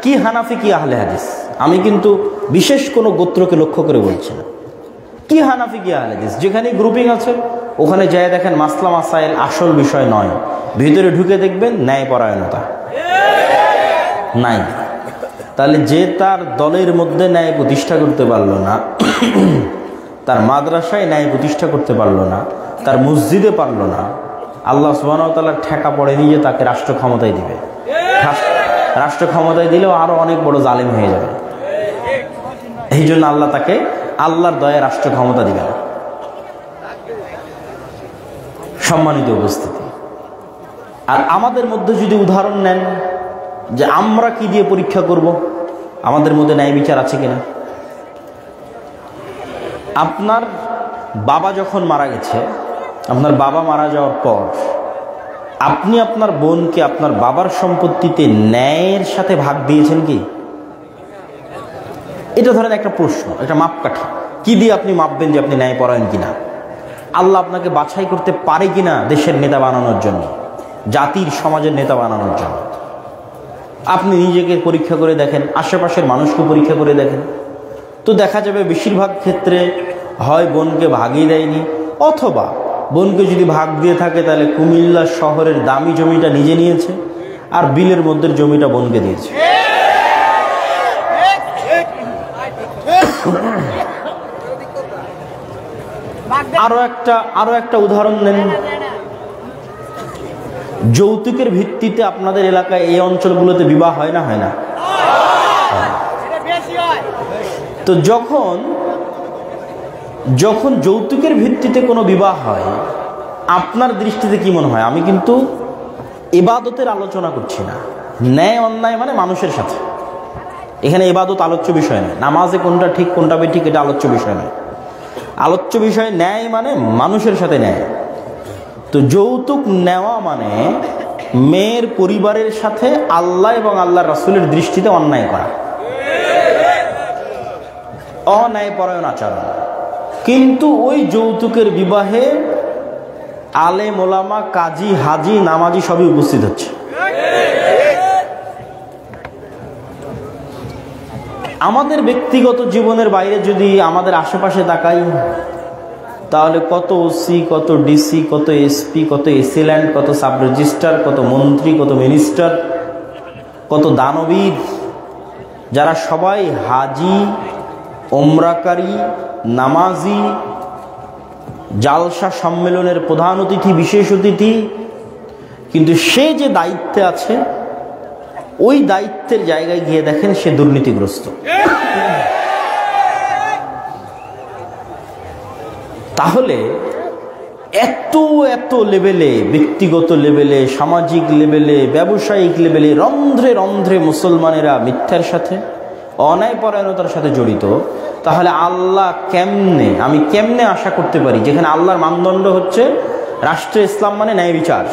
Speaker 1: কি হানাফি কি আহলে হাদিস, আমি কিন্তু বিশেষ কোনো গোত্রকে লক্ষ্য করে বলছি না, কি হানাফি কি আহলে হাদিস, যেখানে গ্রুপিং আছে ওখানে যায় দেখেন মাসলা মাসাইল আসল বিষয় নয়, ভিতরে ঢুকে দেখবেন ন্যায়পরায়ণতা নাই। তাহলে যে তার দলের মধ্যে ন্যায় প্রতিষ্ঠা করতে পারলো না, তার মাদ্রাসায় ন্যায় প্রতিষ্ঠা করতে পারলো না, তার মসজিদে পারলো না, আল্লাহ সুবহানাহু ওয়া তাআলার ঠেকা পড়েনি যে তাকে রাষ্ট্র ক্ষমতায় দিবে। রাষ্ট্র ক্ষমতায় দিলেও আরো অনেক বড় জালিম হয়ে যাবে। এই জন্য আল্লাহ তাকে আল্লাহর দয়ায় রাষ্ট্র ক্ষমতা দিবে না। সম্মানিত উপস্থিতি, আর আমাদের মধ্যে যদি উদাহরণ নেন যে আমরা কি দিয়ে পরীক্ষা করব আমাদের মধ্যে ন্যায় বিচার আছে কিনা। আপনার বাবা যখন মারা গেছে, আপনার বাবা মারা যাওয়ার পর আপনি আপনার বোনকে আপনার বাবার সম্পত্তিতে ন্যায়ের সাথে ভাগ দিয়েছেন কি? এটা ধরেন একটা প্রশ্ন, একটা মাপকাঠি, কি দিয়ে আপনি মাপবেন যে আপনি ন্যায়পরায়ণ কিনা? আল্লাহ আপনাকে বাছাই করতে পারে কিনা দেশের নেতা বানানোর জন্য, জাতির সমাজের নেতা বানানোর জন্য। আপনি নিজেকে পরীক্ষা করে দেখেন, আশেপাশের মানুষকে পরীক্ষা করে দেখেন, তো দেখা যাবে বেশিরভাগ ক্ষেত্রে হয় বোনকে ভাগই দেয়নি, অথবা বোনকে যদি ভাগ দিয়ে থাকে তাহলে কুমিল্লা শহরের দামি জমিটা নিজে নিয়েছে আর বিলের মধ্যে জমিটা বোনকে দিয়েছে। আরো একটা উদাহরণ নেন, যৌতুকের ভিত্তিতে আপনাদের এলাকায় এই অঞ্চলগুলোতে বিবাহ হয় না? হয় না? তো যখন যৌতুকের ভিত্তিতে কোনো বিবাহ হয়, আপনার দৃষ্টিতে কি মনে হয়? আমি কিন্তু ইবাদতের আলোচনা করছি না, ন্যায় অন্যায় মানে মানুষের সাথে, এখানে ইবাদত আলোচ্য বিষয় নয়, নামাজে কোনটা ঠিক কোনটা বেঠিক এটা আলোচ্য বিষয় নয়, আলোচ্য বিষয় ন্যায় মানে মানুষের সাথে ন্যায়। তো যৌতুক নেওয়া মানে মেয়ের পরিবারের সাথে আল্লাহ এবং আল্লাহর রাসূলের দৃষ্টিতে অন্যায় করা, অন্যায়পরায়ণ আচরণ। কিন্তু ওই যৌতুকের বিবাহে আলেম ওলামা, কাজী, হাজি, নামাজি সবই উপস্থিত হচ্ছে। আমাদের ব্যক্তিগত জীবনের বাইরে যদি আমাদের আশেপাশে তাকাই, তাহলে কত ওসি, কত ডিসি, কত এসপি, কত এসিল্যান্ড, কত সাব রেজিস্ট্রার, কত মন্ত্রী, কত মিনিস্টার, কত দানবীর, যারা সবাই হাজি, ওমরাকারী, নামাজি, জালসা সম্মেলনের প্রধান অতিথি, বিশেষ অতিথি, কিন্তু সে যে দায়িত্বে আছে ওই দায়িত্বের জায়গায় গিয়ে দেখেন সে দুর্নীতিগ্রস্ত। তাহলে এত এত লেভেলে, ব্যক্তিগত লেভেলে, সামাজিক লেভেলে, ব্যবসায়িক লেভেলে রন্ধ্রে রন্ধ্রে মুসলমানেরা মিথ্যার সাথে, অন্যায়পরায়ণতার সাথে জড়িত, তাহলে আল্লাহ আমি কেমনে আশা করতে পারি, যেখানে আল্লাহর মানদণ্ড হচ্ছে রাষ্ট্রে ইসলাম মানে ন্যায় বিচার,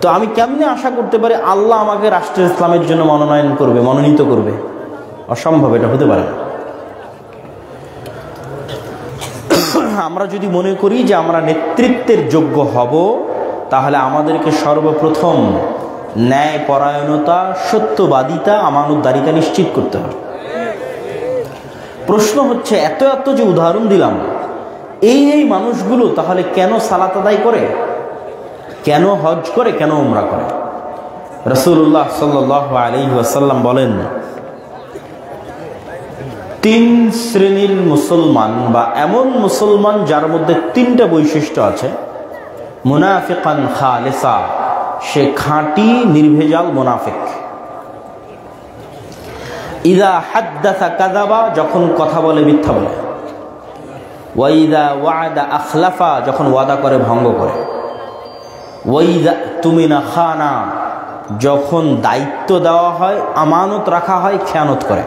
Speaker 1: তো আমি কেমনে আশা করতে পারি আল্লাহ আমাকে রাষ্ট্রে ইসলামের জন্য মনোনীত করবে? অসম্ভব, এটা হতে পারে না। আমরা যদি মনে করি যে আমরা নেতৃত্বের যোগ্য হব, তাহলে আমাদেরকে সর্বপ্রথম ন্যায়পরায়ণতা, সত্যবাদিতা, আমানতদারিতা নিশ্চিত করতে হবে। প্রশ্ন হচ্ছে, এত এত যে উদাহরণ দিলাম, এই মানুষগুলো তাহলে কেন সালাত আদায় করে, কেন হজ করে, কেন উমরা করে? রাসূলুল্লাহ সাল্লাল্লাহু আলাইহি ওয়াসাল্লাম বলেন, তিন শ্রেণীর মুসলমান বা এমন মুসলমান যার মধ্যে তিনটা বৈশিষ্ট্য আছে। মুনাফিকান খালিসা, সে খাঁটি নির্ভেজাল মুনাফিক। ইযা হাদ্দাসা কাযাবা, যখন কথা বলে মিথ্যা বলে। ওয়া ইযা ওয়া'দা আখলাফা, যখন ওয়াদা করে ভঙ্গ করে। ওয়া ইযা তুমিনা খানা, যখন দায়িত্ব দেওয়া হয়, আমানত রাখা হয়, খেয়ানত করে।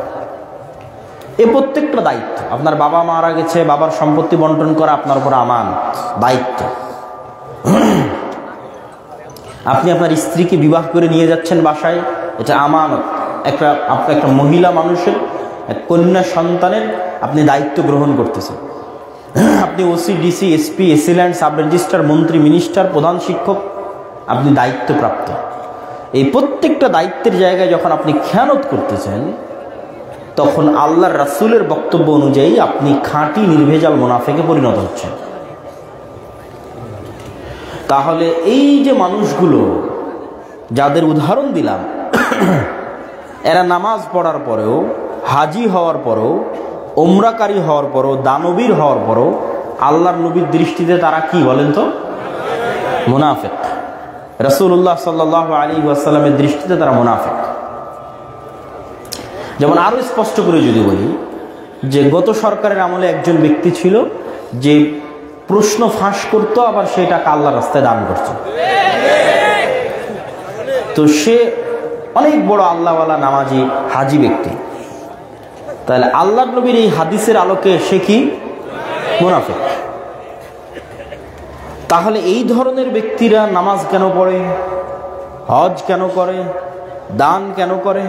Speaker 1: এই প্রত্যেকটা দায়িত্ব, আপনার বাবা মারা গেছে, বাবার সম্পত্তি বন্টন করা আপনার উপর আমানত, দায়িত্ব। আপনি আপনার স্ত্রীকে বিবাহ করে নিয়ে যাচ্ছেন বাসায়, এটা আমানত। একটা মহিলা মানুষের, কন্যা সন্তানের আপনি দায়িত্ব গ্রহণ করতেছেন। আপনি OC, DC, SP, AC land, sub registrar, মন্ত্রী, মিনিস্টার, প্রধান শিক্ষক, আপনি দায়িত্বপ্রাপ্ত। এই প্রত্যেকটা দায়িত্বের জায়গায় যখন আপনি খেয়ানত করতেছেন, তখন আল্লাহর রাসূলের বক্তব্য অনুযায়ী আপনি খাঁটি নির্ভেজাল মুনাফিকে পরিণত হচ্ছেন। তাহলে এই যে মানুষগুলো যাদের উদাহরণ দিলাম, এরা নামাজ পড়ার পরেও, হাজি হওয়ার পরেও, ওমরাকারী হওয়ার পরেও, দানবীর হওয়ার পরেও আল্লাহর নবীর দৃষ্টিতে তারা কি বলেন তো? মুনাফিক। রাসূলুল্লাহ সাল্লাল্লাহু আলাইহি ওয়াসাল্লামের দৃষ্টিতে তারা মুনাফিক। যেমন আরো স্পষ্ট করে যদি বলি, যে গত সরকারের আমলে একজন ব্যক্তি ছিল যে প্রশ্ন ফাঁস করতো, আবার সেটা আল্লাহর রাস্তায় দান করতো। তো সে অনেক বড় আল্লাহওয়ালা, নামাজি, হাজি ব্যক্তি। তাহলে আল্লাহর নবীর এই হাদিসের আলোকে সে কি? মুনাফিক। তাহলে এই ধরনের ব্যক্তিরা নামাজ কেন পড়ে, হজ কেন করে, দান কেন করে?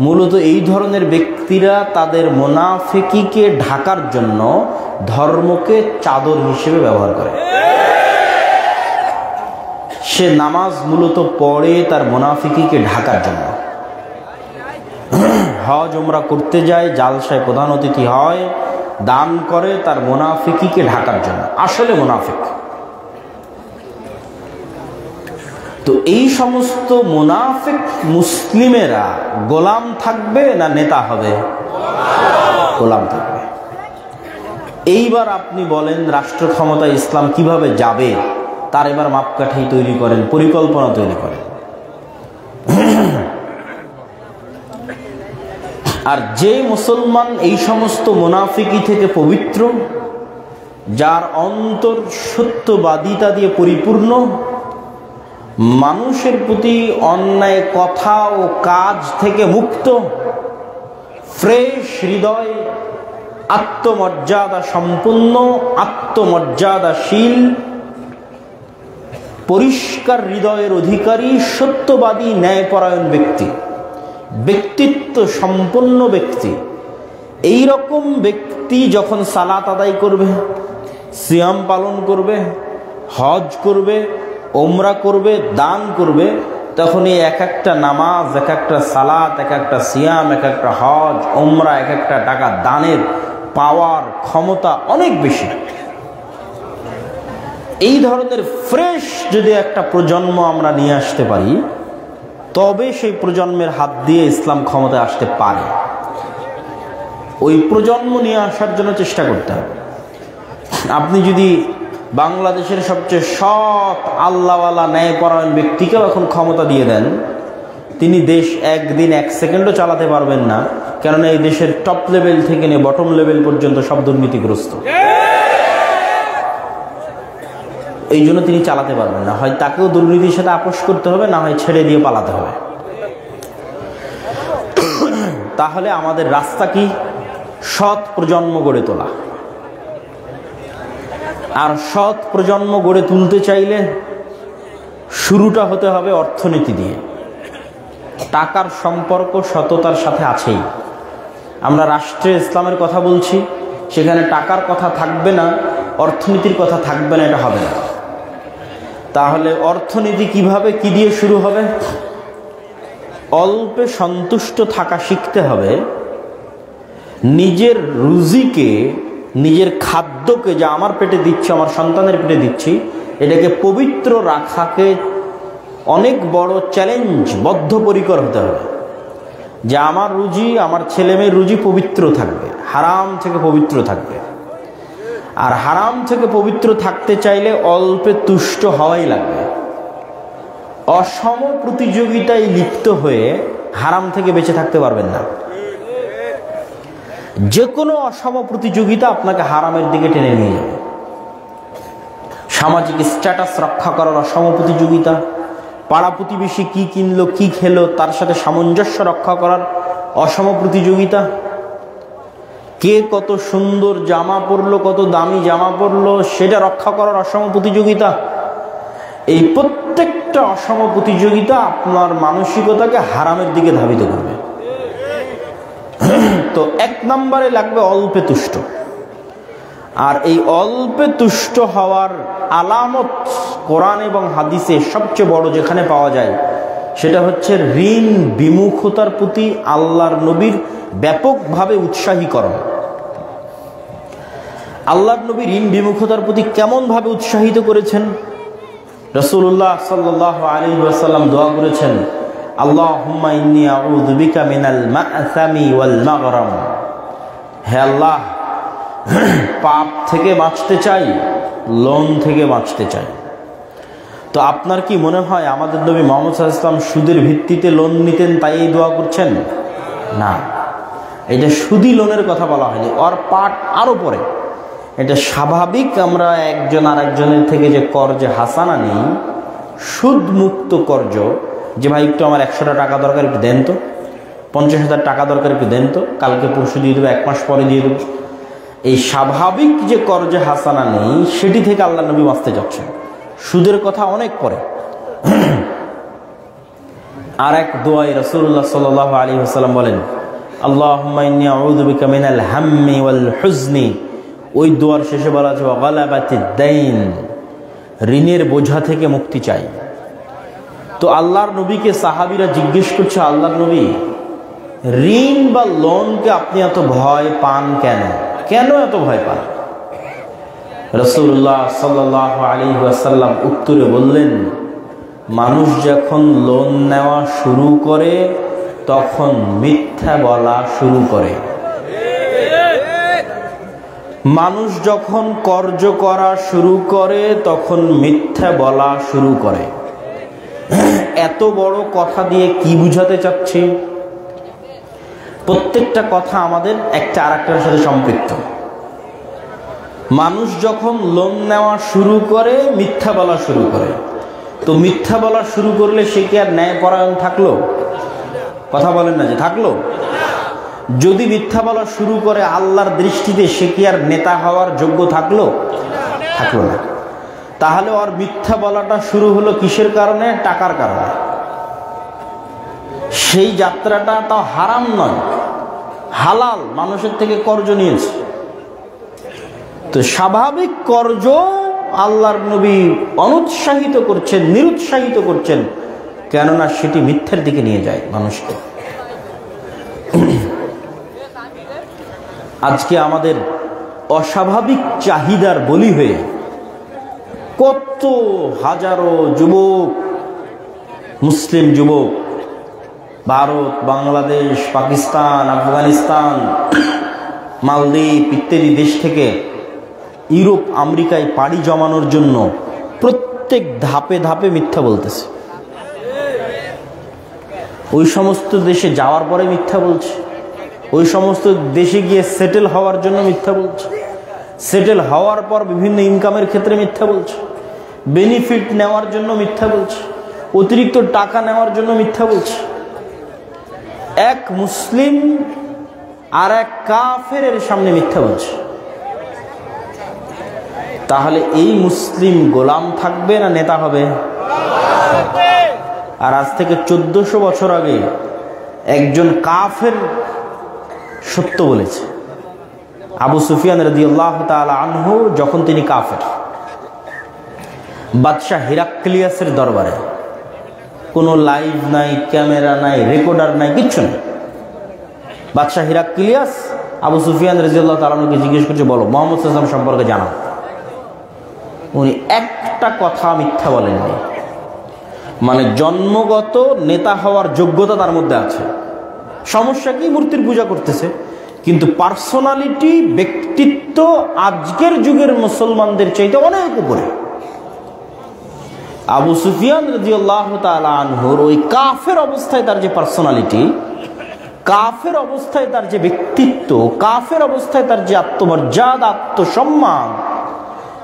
Speaker 1: মূলত এই ধরনের ব্যক্তিরা তাদের মুনাফিকিকে ঢাকার জন্য ধর্মকে চাদর হিসেবে ব্যবহার করে। সে নামাজ মূলত পড়ে তার মুনাফিকিকে ঢাকার জন্য। হজ উমরা করতে যায়, জালসায় প্রধান অতিথি হয়, দান করে তার মুনাফিকিকে ঢাকার জন্য, আসলে মুনাফিক। তো এই সমস্ত মুনাফিক মুসলিমেরা গোলাম থাকবে না নেতা হবে? গোলাম থাকবে। এইবার আপনি বলেন, রাষ্ট্র ক্ষমতায় ইসলাম কিভাবে যাবে, তার এবার মাপকাঠি তৈরি করেন, পরিকল্পনা তৈরি করেন। আর যে মুসলমান এই সমস্ত মুনাফিকি থেকে পবিত্র, যার অন্তর সত্যবাদিতা দিয়ে পরিপূর্ণ, মানুষের প্রতি অন্যায় কথা ও কাজ থেকে মুক্ত, ফ্রেশ হৃদয়, আত্মমর্যাদা সম্পন্ন, আত্মমর্যাদাশীল, পরিষ্কার হৃদয়ের অধিকারী, সত্যবাদী, ন্যায়পরায়ণ ব্যক্তি, ব্যক্তিত্ব সম্পন্ন ব্যক্তি, এই রকম ব্যক্তি যখন সালাত আদায় করবে, সিয়াম পালন করবে, হজ করবে, ওমরা করবে, দান করবে, তখন এই এক একটা নামাজ, এক একটা সালাত, এক একটা সিয়াম, এক একটা হজ, ওমরা, এক একটা টাকা দানের পাওয়ার ক্ষমতা অনেক বেশি। এই ধরনের ফ্রেশ যদি একটা প্রজন্ম আমরা নিয়ে আসতে পারি, তবে সেই প্রজন্মের হাত দিয়ে ইসলাম ক্ষমতায় আসতে পারে। ওই প্রজন্ম নিয়ে আসার জন্য চেষ্টা করতে হবে। আপনি যদি বাংলাদেশের সবচেয়ে সৎ আল্লাহওয়ালা ন্যায়পরায়ণ ব্যক্তিকেও এখন ক্ষমতা দিয়ে দেন, তিনি দেশ একদিন এক সেকেন্ডও চালাতে পারবেন না, কেননা এই দেশের টপ লেভেল থেকে নিয়ে বটম লেভেল পর্যন্ত সব দুর্নীতিগ্রস্ত। এই জন্য তিনি চালাতে পারবেন না। হয় তাকেও দুর্নীতির সাথে আপোষ করতে হবে, না হয় ছেড়ে দিয়ে পালাতে হবে। তাহলে আমাদের রাস্তা কি? সৎ প্রজন্ম গড়ে তোলা। আর সৎ প্রজন্ম গড়ে তুলতে চাইলে শুরুটা হতে হবে অর্থনীতি দিয়ে। টাকার সম্পর্ক সততার সাথে আছেই। আমরা রাষ্ট্রে ইসলামের কথা বলছি, সেখানে টাকার কথা থাকবে না, অর্থনীতির কথা থাকবে না, এটা হবে না। তাহলে অর্থনীতি কিভাবে, কি দিয়ে শুরু হবে? অল্পে সন্তুষ্ট থাকা শিখতে হবে। নিজের রুজিকে, নিজের খাদ্যকে যা আমার পেটে দিচ্ছি, আমার সন্তানের পেটে দিচ্ছি, এটাকে পবিত্র রাখাকে অনেক বড় চ্যালেঞ্জ, বদ্ধপরিকর হতে হবে। যে আমার রুজি, আমার ছেলেমেয়ের রুজি পবিত্র থাকবে, হারাম থেকে পবিত্র থাকবে। আর হারাম থেকে পবিত্র থাকতে চাইলে অল্পে তুষ্ট হওয়াই লাগবে। অসম প্রতিযোগিতায় লিপ্ত হয়ে হারাম থেকে বেঁচে থাকতে পারবেন না। যে কোনো অসম প্রতিযোগিতা আপনাকে হারামের দিকে টেনে নিয়ে যাবে। সামাজিক স্ট্যাটাস রক্ষা করার অসম প্রতিযোগিতা, পাড়া প্রতিবেশী কি কিনলো, কি খেলো, তার সাথে সামঞ্জস্য রক্ষা করার অসম প্রতিযোগিতা, কে কত সুন্দর জামা পরলো, কত দামি জামা পরলো, সেটা রক্ষা করার অসম প্রতিযোগিতা। এই প্রত্যেকটা অসম প্রতিযোগিতা আপনার মানসিকতাকে হারামের দিকে ধাবিত করবে। তো এক নম্বরে লাগবে অল্পে তুষ্ট। আর এই অল্পে তুষ্ট হওয়ার আলামত কোরআন এবং হাদিসে সবচেয়ে বড় যেখানে পাওয়া যায়, সেটা হচ্ছে ঋণ বিমুখতার প্রতি আল্লাহর নবীর ব্যাপকভাবে উৎসাহীকরণ। আল্লাহর নবী ঋণ বিমুখতার প্রতি কেমনভাবে উৎসাহিত করেছেন? রাসূলুল্লাহ সাল্লাল্লাহু আলাইহি ওয়াসাল্লাম দোয়া করেছেন, আল্লাহুম্মা ইন্নী আউযু বিকা মিনাল মা'সামি ওয়াল মাগরাম। হে আল্লাহ, পাপ থেকে বাঁচতে চাই, লোন থেকে বাঁচতে চাই। তো আপনার কি মনে হয় আমাদের নবী মুহাম্মদ সাল্লাল্লাহু আলাইহি ওয়াসাল্লাম সুদের ভিত্তিতে লোন নিতেন তাই এই দোয়া করছেন? না, এটা সুদি লোনের কথা বলা হয়নি, ওর পাঠ আরো পরে। এটা স্বাভাবিক, আমরা একজন আর একজনের থেকে যে কর্জ হাসানা নিই, সুদ মুক্ত কর্জ, যে ভাই একটু আমার 100টা টাকা দরকার, একটু দেন তো, 50,000 টাকা দরকার, একটু দেন তো, কালকে পরশু দিয়ে দেবো, 1 মাস পরে দিয়ে দেবো। এই স্বাভাবিক যে কর্জে হাসানা নেই, সেটি থেকে আল্লাহ নবী বাঁচতে যাচ্ছেন। সুদের কথা অনেক পরে। আর এক দোয়ায় রাসূলুল্লাহ সাল্লাল্লাহু আলাইহি ওয়াসাল্লাম বলেন, আল্লাহুম্মা ইন্নী আউযু বিকা মিনাল হাম্মি ওয়াল হুজনি। ওই দোয়ার শেষে বলা আছে ওয়া গালাবাতিদ দাইন, ঋণের বোঝা থেকে মুক্তি চাই। তো আল্লাহর নবীকে সাহাবীরা জিজ্ঞেস করছে, আল্লাহর নবী, ঋণ বা লোনকে আপনি এত ভয় পান কেন? কেন এত ভয় পান? রাসূলুল্লাহ সাল্লাল্লাহু আলাইহি ওয়াসাল্লাম উত্তরে বললেন, মানুষ যখন লোন নেওয়া শুরু করে তখন মিথ্যা বলা শুরু করে। মানুষ যখন কর্জ করা শুরু করে তখন মিথ্যা বলা শুরু করে। এত বড় কথা দিয়ে কি বুঝাতে চাচ্ছি? প্রত্যেকটা কথা আমাদের একটা আরেকটার সাথে সম্পৃক্ত। মানুষ যখন লোন নেওয়া শুরু করে মিথ্যা বলা শুরু করে, তো মিথ্যা বলা শুরু করলে সে কি আর ন্যায়পরায়ণ থাকলো? কথা বলেন না যে থাকলো? যদি মিথ্যা বলা শুরু করে আল্লাহর দৃষ্টিতে সে কি আর নেতা হওয়ার যোগ্য থাকলো? থাকলো না। তাহলে ওর মিথ্যা বলাটা শুরু হলো কিসের কারণে? টাকার কারণে। সেই যাত্রাটা তাও হারাম নয়, হালাল, মানুষের থেকে কর্জ নিয়েছে। তো স্বাভাবিক কর্জ আল্লাহর নবী অনুৎসাহিত করছেন, নিরুৎসাহিত করছেন, কেননা সেটি মিথ্যার দিকে নিয়ে যায় মানুষকে। আজকে আমাদের অস্বাভাবিক চাহিদার বলি হয়ে কত হাজারো যুবক, মুসলিম যুবক ভারত, বাংলাদেশ, পাকিস্তান, আফগানিস্তান, মালদ্বীপ ইত্যাদি দেশ থেকে ইউরোপ আমেরিকায় পাড়ি জমানোর জন্য প্রত্যেক ধাপে ধাপে মিথ্যা বলতেছে। ওই সমস্ত দেশে যাওয়ার পরে মিথ্যা বলছে, ওই সমস্ত দেশে গিয়ে সেটেল হওয়ার জন্য মিথ্যা বলছে, সেটেল হওয়ার পর বিভিন্ন ইনকামের ক্ষেত্রে মিথ্যা বলছে, বেনিফিট নেওয়ার জন্য মিথ্যা বলছে, অতিরিক্ত টাকা নেওয়ার জন্য মিথ্যা বলছে। এক মুসলিম আর এক কাফেরের সামনে মিথ্যা বলছে। তাহলে এই মুসলিম গোলাম থাকবে না নেতা হবে? আর আজ থেকে 1400 বছর আগে একজন কাফের সত্য বলেছে। আবু সুফিয়ান রাদিয়াল্লাহু তাআলা আনহু যখন তিনি কাফের, বাদশাহ হিরাক্লিয়াসের দরবারে, কোনো লাইভ নাই, ক্যামেরা নাই, রেকর্ডার নাই, কিচ্ছু নেই। বাদশাহ হিরাক্লিয়াস আবু সুফিয়ান রাদিয়াল্লাহু তাআলা আনহুকে জিজ্ঞেস করছে, বলো মুহাম্মদ সাল্লাল্লাহু আলাইহি ওয়াসাল্লাম সম্পর্কে জানাও। উনি একটা কথা মিথ্যা বলেননি। মানে জন্মগত নেতা হওয়ার যোগ্যতা তার মধ্যে আছে। সমস্যা কি? মূর্তির পূজা করতেছে, কিন্তু পার্সোনালিটি, ব্যক্তিত্ব আজকের যুগের মুসলমানদের চাইতে অনেক উপরে। আবু সুফিয়ান রাদিয়াল্লাহু তাআলা আনহুর ওই কাফের অবস্থায় তার যে পার্সোনালিটি, কাফের অবস্থায় তার যে ব্যক্তিত্ব, কাফের অবস্থায় তার যে আত্মমর্যাদা, আত্মসম্মান,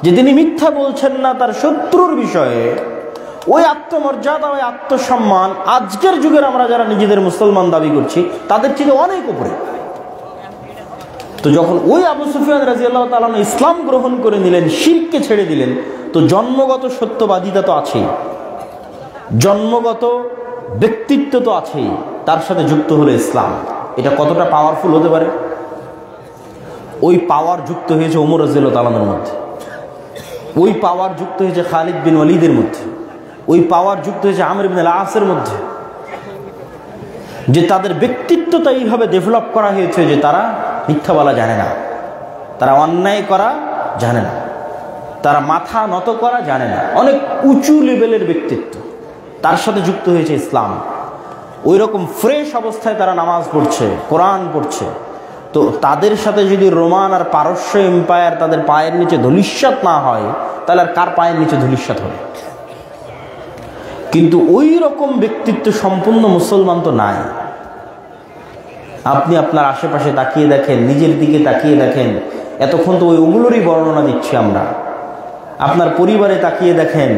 Speaker 1: যে তিনি মিথ্যা বলছেন না তার শত্রুর বিষয়ে, ওই আত্মমর্যাদা, ওই আত্মসম্মান আজকের যুগের আমরা যারা নিজেদের মুসলমান দাবি করছি তাদের চেয়ে অনেক উপরে। তো যখন ওই আবু সুফিয়ান রাদিয়াল্লাহু তাআলা ইসলাম গ্রহণ করে নিলেন, শিরককে ছেড়ে দিলেন, তো জন্মগত সত্যবাদিতা তো আছেই, জন্মগত ব্যক্তিত্ব তো আছেই, তার সাথে যুক্ত হলো ইসলাম। এটা কতটা পাওয়ারফুল হতে পারে? ওই পাওয়ার যুক্ত হয়েছে ওমর রাদিয়াল্লাহু তাআলার মধ্যে, ওই পাওয়ার যুক্ত হয়েছে খালিদ বিন ওয়ালিদের মধ্যে, ওই পাওয়ার যুক্ত হয়েছে আমর ইবনে আল-আসের মধ্যে, যে তাদের ব্যক্তিত্বটা এইভাবে ডেভেলপ করা হয়েছে যে তারা মিথ্যা বলা জানে না, তারা অন্যায় করা জানে না, তারা মাথা নত করা জানে না, অনেক উঁচু লেভেলের ব্যক্তিত্ব। তার সাথে যুক্ত হয়েছে ইসলাম। ওই রকম ফ্রেশ অবস্থায় তারা নামাজ পড়ছে, কোরআন পড়ছে। তো তাদের সাথে যদি রোমান আর পারস্য এম্পায়ার তাদের পায়ের নিচে ধূলিসাৎ না হয়, তাহলে আর কার পায়ের নিচে ধূলিসাৎ হবে? কিন্তু ওই রকম ব্যক্তিত্ব সম্পূর্ণ মুসলমান তো নাই। আপনি আপনার আশেপাশে তাকিয়ে দেখেন, নিজের দিকে তাকিয়ে দেখেন। এতক্ষণ তো ওগুলোরই বর্ণনা দিচ্ছি আমরা। আপনার পরিবারে তাকিয়ে দেখেন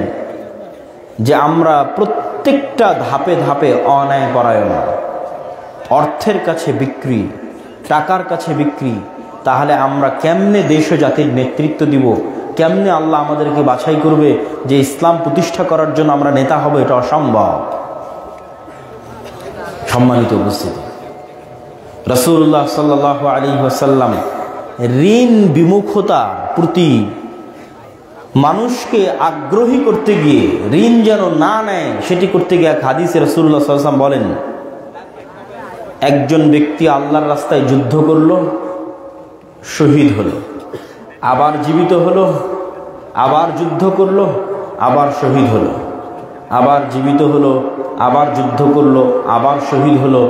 Speaker 1: যে আমরা প্রত্যেকটা ধাপে ধাপে অন্যায় পরায়ণ, অর্থের কাছে বিক্রি, টাকার কাছে বিক্রি। তাহলে আমরা কেমনে দেশ ও জাতির নেতৃত্ব দিব? কেমনে আল্লাহ আমাদেরকে বাছাই করবে যে ইসলাম প্রতিষ্ঠা করার জন্য আমরা নেতা হব? এটা অসম্ভব। সম্মানিত উপস্থিতি, রাসূলুল্লাহ সাল্লাল্লাহু আলাইহি ওয়াসাল্লাম ঋণ বিমুখতা প্রতি মানুষকে আগ্রহী করতে গিয়ে, ঋণ যেন না নেয় সেটি করতে গিয়ে এক হাদিসে রাসূলুল্লাহ সাল্লাল্লাহু আলাইহি ওয়াসাল্লাম বলেন, একজন ব্যক্তি আল্লাহর রাস্তায় যুদ্ধ করলো, শহীদ হলো, আবার জীবিত হলো, আবার যুদ্ধ করলো, আবার শহীদ হলো, আবার জীবিত হলো, আবার যুদ্ধ করলো, আবার শহীদ হলো।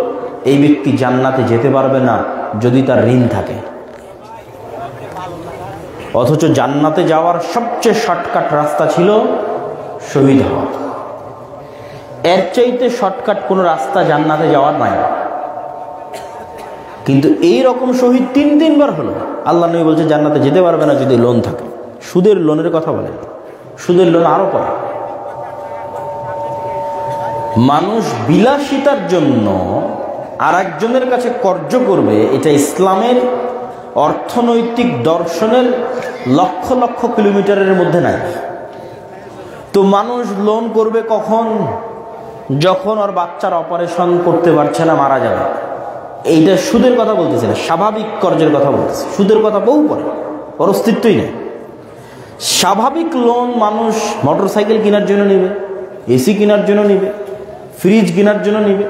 Speaker 1: এই ব্যক্তি জান্নাতে যেতে পারবে না যদি তার ঋণ থাকে। অথচ জান্নাতে যাওয়ার সবচেয়ে শর্টকাট রাস্তা ছিল শহীদ হওয়া। এর চাইতে শর্টকাট কোনো রাস্তা জান্নাতে যাওয়ার নাই। কিন্তু এই রকম শহীদ 3 বার হলো। আল্লাহ নবী বলছে জান্নাতে যেতে পারবে না যদি লোন থাকে। সুদের লোনের কথা বলেন, সুদের লোন আরো পড়ে। মানুষ বিলাসিতার জন্য আর একজনের কাছে কর্জ করবে, এটা ইসলামের অর্থনৈতিক দর্শনের লক্ষ লক্ষ কিলোমিটারের মধ্যে নাই। তো মানুষ লোন করবে কখন? যখন ওর বাচ্চার অপারেশন করতে পারছে না, মারা যাবে। এইটা সুদের কথা বলতেছে না, স্বাভাবিক কর্জের কথা বলতেছে। সুদের কথা বহু পরে, ওর অস্তিত্বই নেই। স্বাভাবিক লোন মানুষ মোটরসাইকেল কেনার জন্য নিবে, এসি কেনার জন্য নিবে, ফ্রিজ কেনার জন্য নিবে,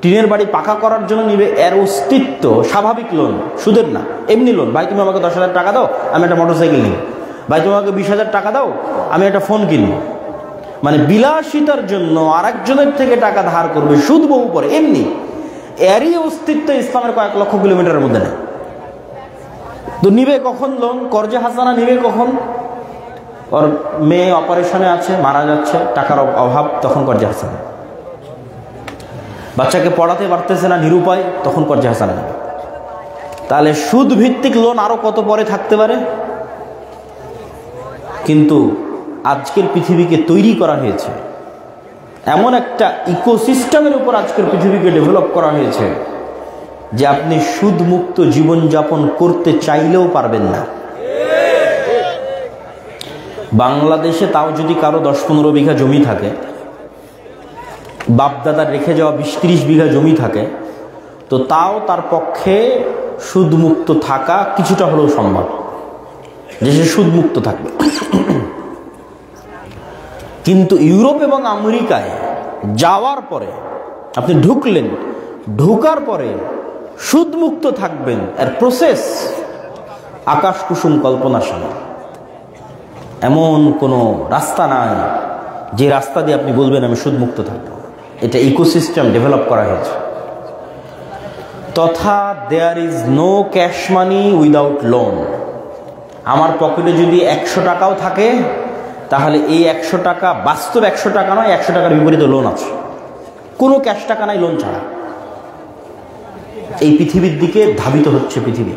Speaker 1: টিনের বাড়ি পাকা করার জন্য নিবে। এর অস্তিত্ব স্বাভাবিক লোন, সুদের না। এমনি লোন, ভাই তুমি আমাকে 10,000 টাকা দাও, আমি একটা মোটরসাইকেল নিব। ভাই তুমি আমাকে 20,000 টাকা দাও, আমি একটা ফোন কিনবো। মানে বিলাসিতার জন্য আরেকজনের থেকে টাকা ধার করবে, সুদ বহু পরে, এমনি এরই অস্তিত্ব ইসলামের কয়েক লক্ষ কিলোমিটারের মধ্যে নেই। তো নিবে কখন লোন? কর্জে হাসানা নিবে কখন? ওর মেয়ে অপারেশনে আছে, মারা যাচ্ছে, টাকার অভাব, তখন কর্জে হাসানা। বাচ্চাকে পড়াতে পারতেছে না, নিরুপায়, তখন কর্জে হাসানা নেবে। তাহলে সুদ ভিত্তিক লোন আরো কত পরে থাকতে পারে। কিন্তু আজকের পৃথিবীকে তৈরি করা হয়েছে, এমন একটা ইকোসিস্টেমের উপর আজকের পৃথিবীকে ডেভেলপ করা হয়েছে যে আপনি সুদমুক্ত জীবনযাপন করতে চাইলেও পারবেন না। বাংলাদেশে তাও যদি কারো 10-15 বিঘা জমি থাকে, বাপদাদার রেখে যাওয়া 20-30 বিঘা জমি থাকে, তো তাও তার পক্ষে সুদমুক্ত থাকা কিছুটা হলেও সম্ভব, যে সে সুদমুক্ত থাকবে। কিন্তু ইউরোপ এবং আমেরিকায় যাওয়ার পরে আপনি ঢুকলেন, ঢোকার পরে সুদমুক্ত থাকবেন, এর প্রসেস আকাশ কুসুম কল্পনার সামনে। এমন কোনো রাস্তা নাই যে রাস্তা দিয়ে আপনি বলবেন আমি সুদমুক্ত থাকবো। এটা ইকোসিস্টেম ডেভেলপ করা হয়েছে। তথা there is no cash money without loan. আমার পকেটে যদি 100 টাকাও থাকে, তাহলে এই 100 টাকা বাস্তব 100 টাকা নয়, 100 টাকার বিপরীতে লোন আছে। কোনো ক্যাশ টাকা নাই, লোন ছাড়া। এই পৃথিবীর দিকে ধাবিত হচ্ছে পৃথিবী।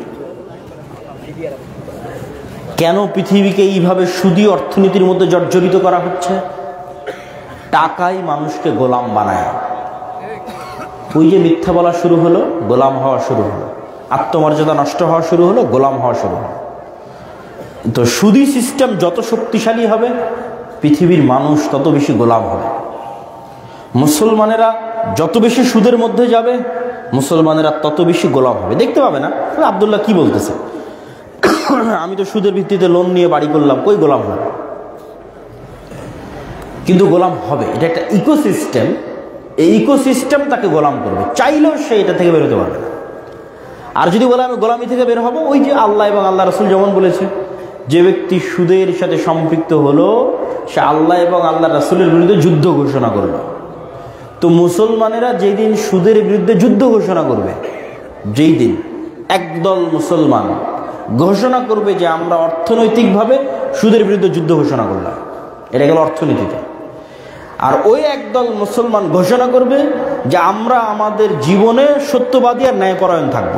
Speaker 1: কেন পৃথিবীকে এইভাবে সুদী অর্থনীতির মধ্যে জর্জরিত করা হচ্ছে? টাকাই মানুষকে গোলাম বানায়। ওই যে মিথ্যা বলা শুরু হলো, গোলাম হওয়া শুরু হলো, আত্মমর্যাদা নষ্ট হওয়া শুরু হলো, গোলাম হওয়া শুরু হলো। তো সুদী সিস্টেম যত শক্তিশালী হবে, পৃথিবীর মানুষ তত বেশি গোলাম হবে। মুসলমানেরা যত বেশি সুদের মধ্যে যাবে, মুসলমানেরা তত বেশি গোলাম হবে। দেখতে পাবে না আব্দুল্লাহ কি বলতেছে, আমি তো সুদের ভিত্তিতে লোন নিয়ে বাড়ি করলাম, কই গোলাম হবে? কিন্তু গোলাম হবে। এটা একটা ইকোসিস্টেম, এই ইকোসিস্টেম তাকে গোলাম করবে, চাইলেও সে এটা থেকে বেরোতে পারবে না। আর যদি বলে আমি গোলামি থেকে বের হবো, ওই যে আল্লাহ এবং আল্লাহ রসুল যেমন বলেছে, যে ব্যক্তি সুদের সাথে সম্পৃক্ত হলো, সে আল্লাহ এবং আল্লাহ রসুলের বিরুদ্ধে যুদ্ধ ঘোষণা করলো। তো মুসলমানেরা যেই দিন সুদের বিরুদ্ধে যুদ্ধ ঘোষণা করবে, যেই দিন একদল মুসলমান ঘোষণা করবে যে আমরা অর্থনৈতিকভাবে সুদের বিরুদ্ধে যুদ্ধ ঘোষণা করলাম, এটা গেল অর্থনীতিতে। আর ওই একদল মুসলমান ঘোষণা করবে যে আমরা আমাদের জীবনে সত্যবাদী আর ন্যায়পরায়ণ থাকব।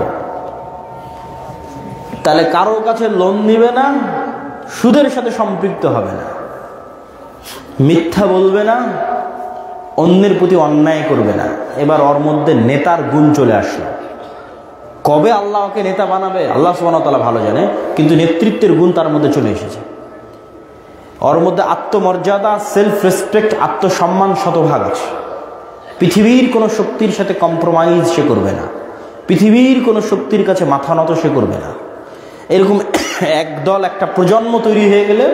Speaker 1: তাহলে কারোর কাছে লোন নিবে না, সুদের সাথে সম্পৃক্ত হবে না, মিথ্যা বলবে না, অন্যের প্রতি অন্যায় করবে না। এবার ওর মধ্যে নেতার গুণ চলে আসলো। কবে আল্লাহ ওকে নেতা বানাবে আল্লাহ সুবহানাহু ওয়া তাআলা ভালো জানে, কিন্তু নেতৃত্বের গুণ তার মধ্যে চলে এসেছে। ওর মধ্যে আত্মমর্যাদা, সেলফ রেসপেক্ট, আত্মসম্মান শতভাগ আছে। পৃথিবীর কোনো শক্তির সাথে কম্প্রোমাইজ সে করবে না, পৃথিবীর কোনো শক্তির কাছে মাথা নত সে করবে না। এরকম একদল, একটা প্রজন্ম তৈরি হয়ে গেলে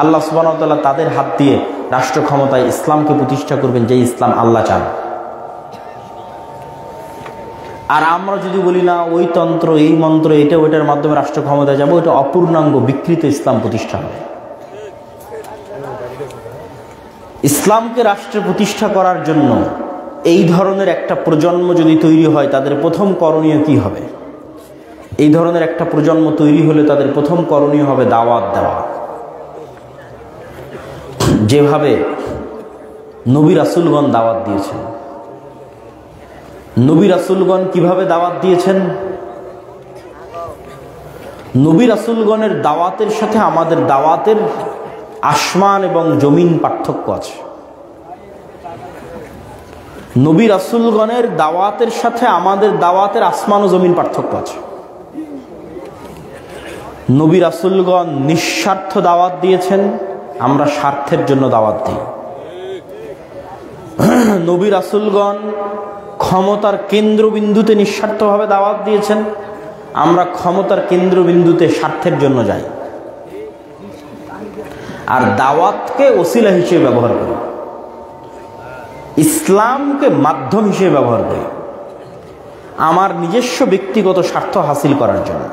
Speaker 1: আল্লাহ সুবহানাহু ওয়া তাআলা তাদের হাত দিয়ে রাষ্ট্র ক্ষমতায় ইসলামকে প্রতিষ্ঠা করবেন, যে ইসলাম আল্লাহ চান। আর আমরা যদি বলি না ওই তন্ত্র, এই মন্ত্র, এটা ওইটার মাধ্যমে রাষ্ট্র ক্ষমতায় যাবো, এটা অপূর্ণাঙ্গ বিকৃত ইসলাম প্রতিষ্ঠা হবে। ইসলামকে রাষ্ট্রে প্রতিষ্ঠা করার জন্য এই ধরনের একটা প্রজন্ম যদি তৈরি হয়, তাদের প্রথম করণীয় কি হবে? এই ধরনের একটা প্রজন্ম তৈরি হলে তাদের প্রথম করণীয় হবে দাওয়াত দেওয়া। যেভাবে নবী রাসূলগণ দাওয়াত দিয়েছেন। নবী রাসূলগণ কিভাবে দাওয়াত দিয়েছেন? নবী রাসূলগণের দাওয়াতের সাথে আমাদের দাওয়াতের আসমান এবং জমিন পার্থক্য আছে। নবী রাসূলগণের দাওয়াতের সাথে আমাদের দাওয়াতের আসমান ও জমিন পার্থক্য আছে। নবী রাসূলগণ নিঃস্বার্থ দাওয়াত দিয়েছেন, আমরা স্বার্থের জন্য দাওয়াত দিই। নবী রাসূলগণ ক্ষমতার কেন্দ্রবিন্দুতে নিঃস্বার্থভাবে দাওয়াত দিয়েছেন, আমরা ক্ষমতার কেন্দ্রবিন্দুতে স্বার্থের জন্য যাই। আর দাওয়াতকে ওসিলা হিসেবে ব্যবহার করি, ইসলামকে মাধ্যম হিসেবে ব্যবহার করি আমার নিজস্ব ব্যক্তিগত স্বার্থ হাসিল করার জন্য।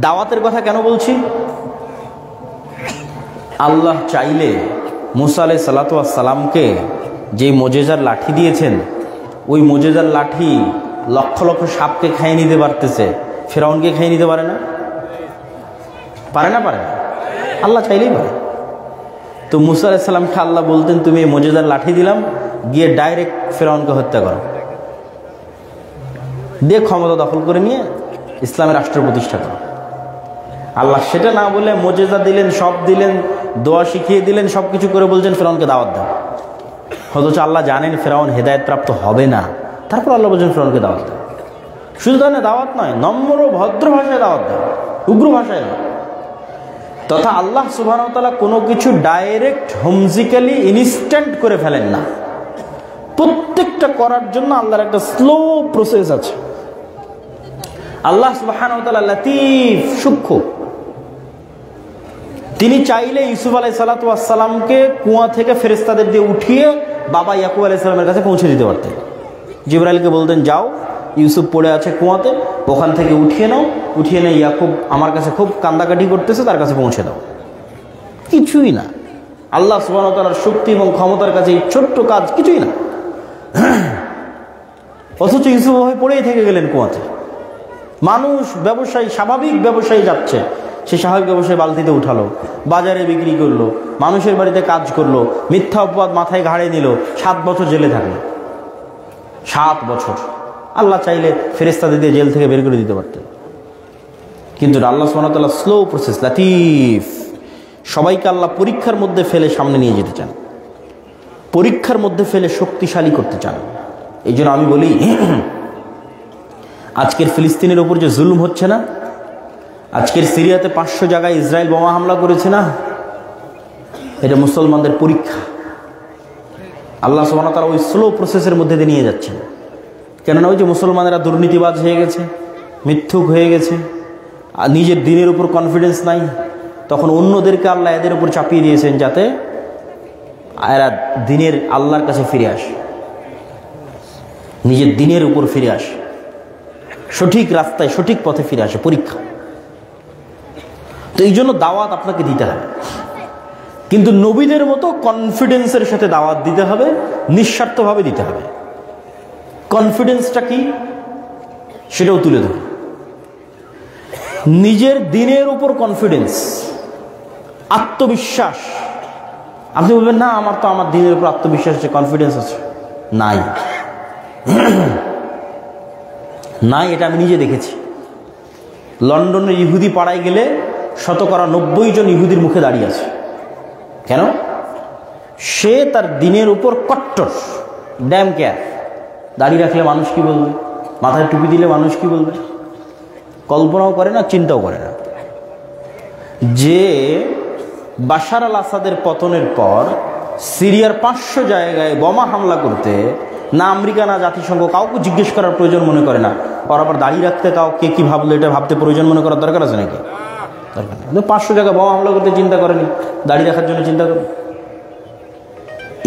Speaker 1: দাওয়াতের কথা কেন বলছি? আল্লাহ চাইলে মুসা আলাইহিস সালাতু ওয়াস সালামকে যে মোজেজার লাঠি দিয়েছেন, ওই মোজেজার লাঠি লক্ষ লক্ষ সাপকে খাইয়ে নিতে পারতেছে, ফেরাউনকে খাইয়ে নিতে পারে না? পারে না? পারে না? আল্লাহ চাইলেই পারে। তো মুসা আলাইহিস সালামকে আল্লাহ বলতেন, তুমি এই মোজেজার লাঠি দিলাম, গিয়ে ডাইরেক্ট ফেরাউনকে হত্যা করো, দিয়ে ক্ষমতা দখল করে নিয়ে ইসলামের রাষ্ট্র প্রতিষ্ঠা করো। আল্লাহ সেটা না বলে মোজেজা দিলেন, সব দিলেন, দোয়া শিখিয়ে দিলেন, সব কিছু করে বলছেন ফেরাউনকে দাওয়াত দাও। অথচ আল্লাহ জানেন ফেরাউন হেদায়েত প্রাপ্ত হবে না, তারপর আল্লাহ বলছেন ফেরাউনকে দাওয়াত দাও। শুধু তাহলে দাওয়াত নয়, নম্র ভদ্র ভাষায় দাওয়াত দাও, উগ্র ভাষায় নয়। তথা আল্লাহ সুবহানাহু ওয়া তাআলা কোনো কিছু ডাইরেক্ট হোমজিক্যালি ইনস্ট্যান্ট করে ফেলেন না। প্রত্যেকটা করার জন্য আল্লাহর একটা স্লো প্রসেস আছে। আল্লাহ সুবহানাহু ওয়া তাআলা লতীফ, সূক্ষ্ম। তিনি চাইলে ইউসুফ আলাইহিস সালাতু ওয়াস সালামকে কুয়া থেকে ফেরেশতাদের দিয়ে উঠিয়ে বাবা ইয়াকুব আলাইহিস সালামের কাছে পৌঁছে দিতে পারতেন। জিবরাইলকে বলতেন, যাও, ইউসুফ পড়ে আছে কুয়াতে, ওখান থেকে উঠিয়ে নাও, উঠিয়ে নিয়ে ইয়াকুব আমার কাছে খুব কান্দাকাটি করতেছে, তার কাছে পৌঁছে দাও। কিছুই না। আল্লাহ সুবহানাহু ওয়া তাআলার শক্তি এবং ক্ষমতার কাছে এই ছোট্ট কাজ কিছুই না। অথচ ইউসুফ হয়ে পড়েই থেকে গেলেন কুয়াতে। মানুষ ব্যবসায়ী, স্বাভাবিক ব্যবসায়ী যাচ্ছে, সে স্বাভাবিক ব্যবসায়ী বালতিতে উঠালো, বাজারে বিক্রি করলো, মানুষের বাড়িতে কাজ করলো, মিথ্যা অপবাদ মাথায় ঘাড়ে নিল, 7 বছর জেলে থাকলো। 7 বছর। আল্লাহ চাইলে ফেরেশতাদের দিয়ে জেল থেকে বের করে দিতে পারতেন, কিন্তু আল্লাহ সুবহানাহু ওয়া তাআলা স্লো প্রসেস, লতীফ। সবাইকে আল্লাহ পরীক্ষার মধ্যে ফেলে সামনে নিয়ে যেতে চান, পরীক্ষার মধ্যে ফেলে শক্তিশালী করতে চান। এই জন্য আমি বলি, আজকের ফিলিস্তিনের উপর যে জুলুম হচ্ছে না, আজকের সিরিয়াতে 500 জায়গায় ইসরায়েল বোমা হামলা করেছে না, এটা মুসলমানদের পরীক্ষা। আল্লাহ সুবহানাহু ওয়া তাআলা ওই স্লো প্রসেসের মধ্যে দিয়ে নিয়ে যাচ্ছেন। কেননা ওই যে মুসলমানেরা দুর্নীতিবাজ হয়ে গেছে, মিথ্যুক হয়ে গেছে, আর নিজের দিনের উপর কনফিডেন্স নাই, তখন অন্যদেরকে আল্লাহ এদের উপর চাপিয়ে দিয়েছেন যাতে এরা দিনের আল্লাহর কাছে ফিরে আসে, নিজের দিনের উপর ফিরে আসে, সঠিক রাস্তায় সঠিক পথে ফিরে আসে। পরীক্ষা। তো এই জন্য দাওয়াত আপনাকে দিতে হবে, কিন্তু নবীদের মতো কনফিডেন্সের সাথে দাওয়াত দিতে হবে, নিঃস্বার্থভাবে দিতে হবে। কনফিডেন্সটা কি সেটাও তুলে ধরুন। নিজের দিনের উপর কনফিডেন্স, আত্মবিশ্বাস। আপনি বলবেন, না আমার তো আমার দিনের উপর আত্মবিশ্বাস আছে, কনফিডেন্স আছে। নাই, নাই, এটা আমি নিজে দেখেছি। লন্ডনের ইহুদি পাড়ায় গেলে 90% জন ইহুদির মুখে দাঁড়িয়ে আছে। কেন? সে তার দিনের উপর কট্টর, ড্যাম কেয়ার। দাঁড়িয়ে রাখলে মানুষ কি বলবে, মাথায় টুপি দিলে মানুষ কি বলবে, কল্পনাও করে না, চিন্তাও করে না। যে বাশার আল আসাদের পতনের পর সিরিয়ার 500 জায়গায় বোমা হামলা করতে না আমেরিকা না জাতিসংঘ কাউকে জিজ্ঞেস করার প্রয়োজন মনে করে না, আর আবার দাঁড়িয়ে রাখতে কাউকে কি ভাবলো এটা ভাবতে প্রয়োজন মনে করার দরকার আছে নাকি? দরকার নেই। 500 জায়গায় বোমা হামলা করতে চিন্তা করেনি, দাঁড়িয়ে রাখার জন্য চিন্তা করে।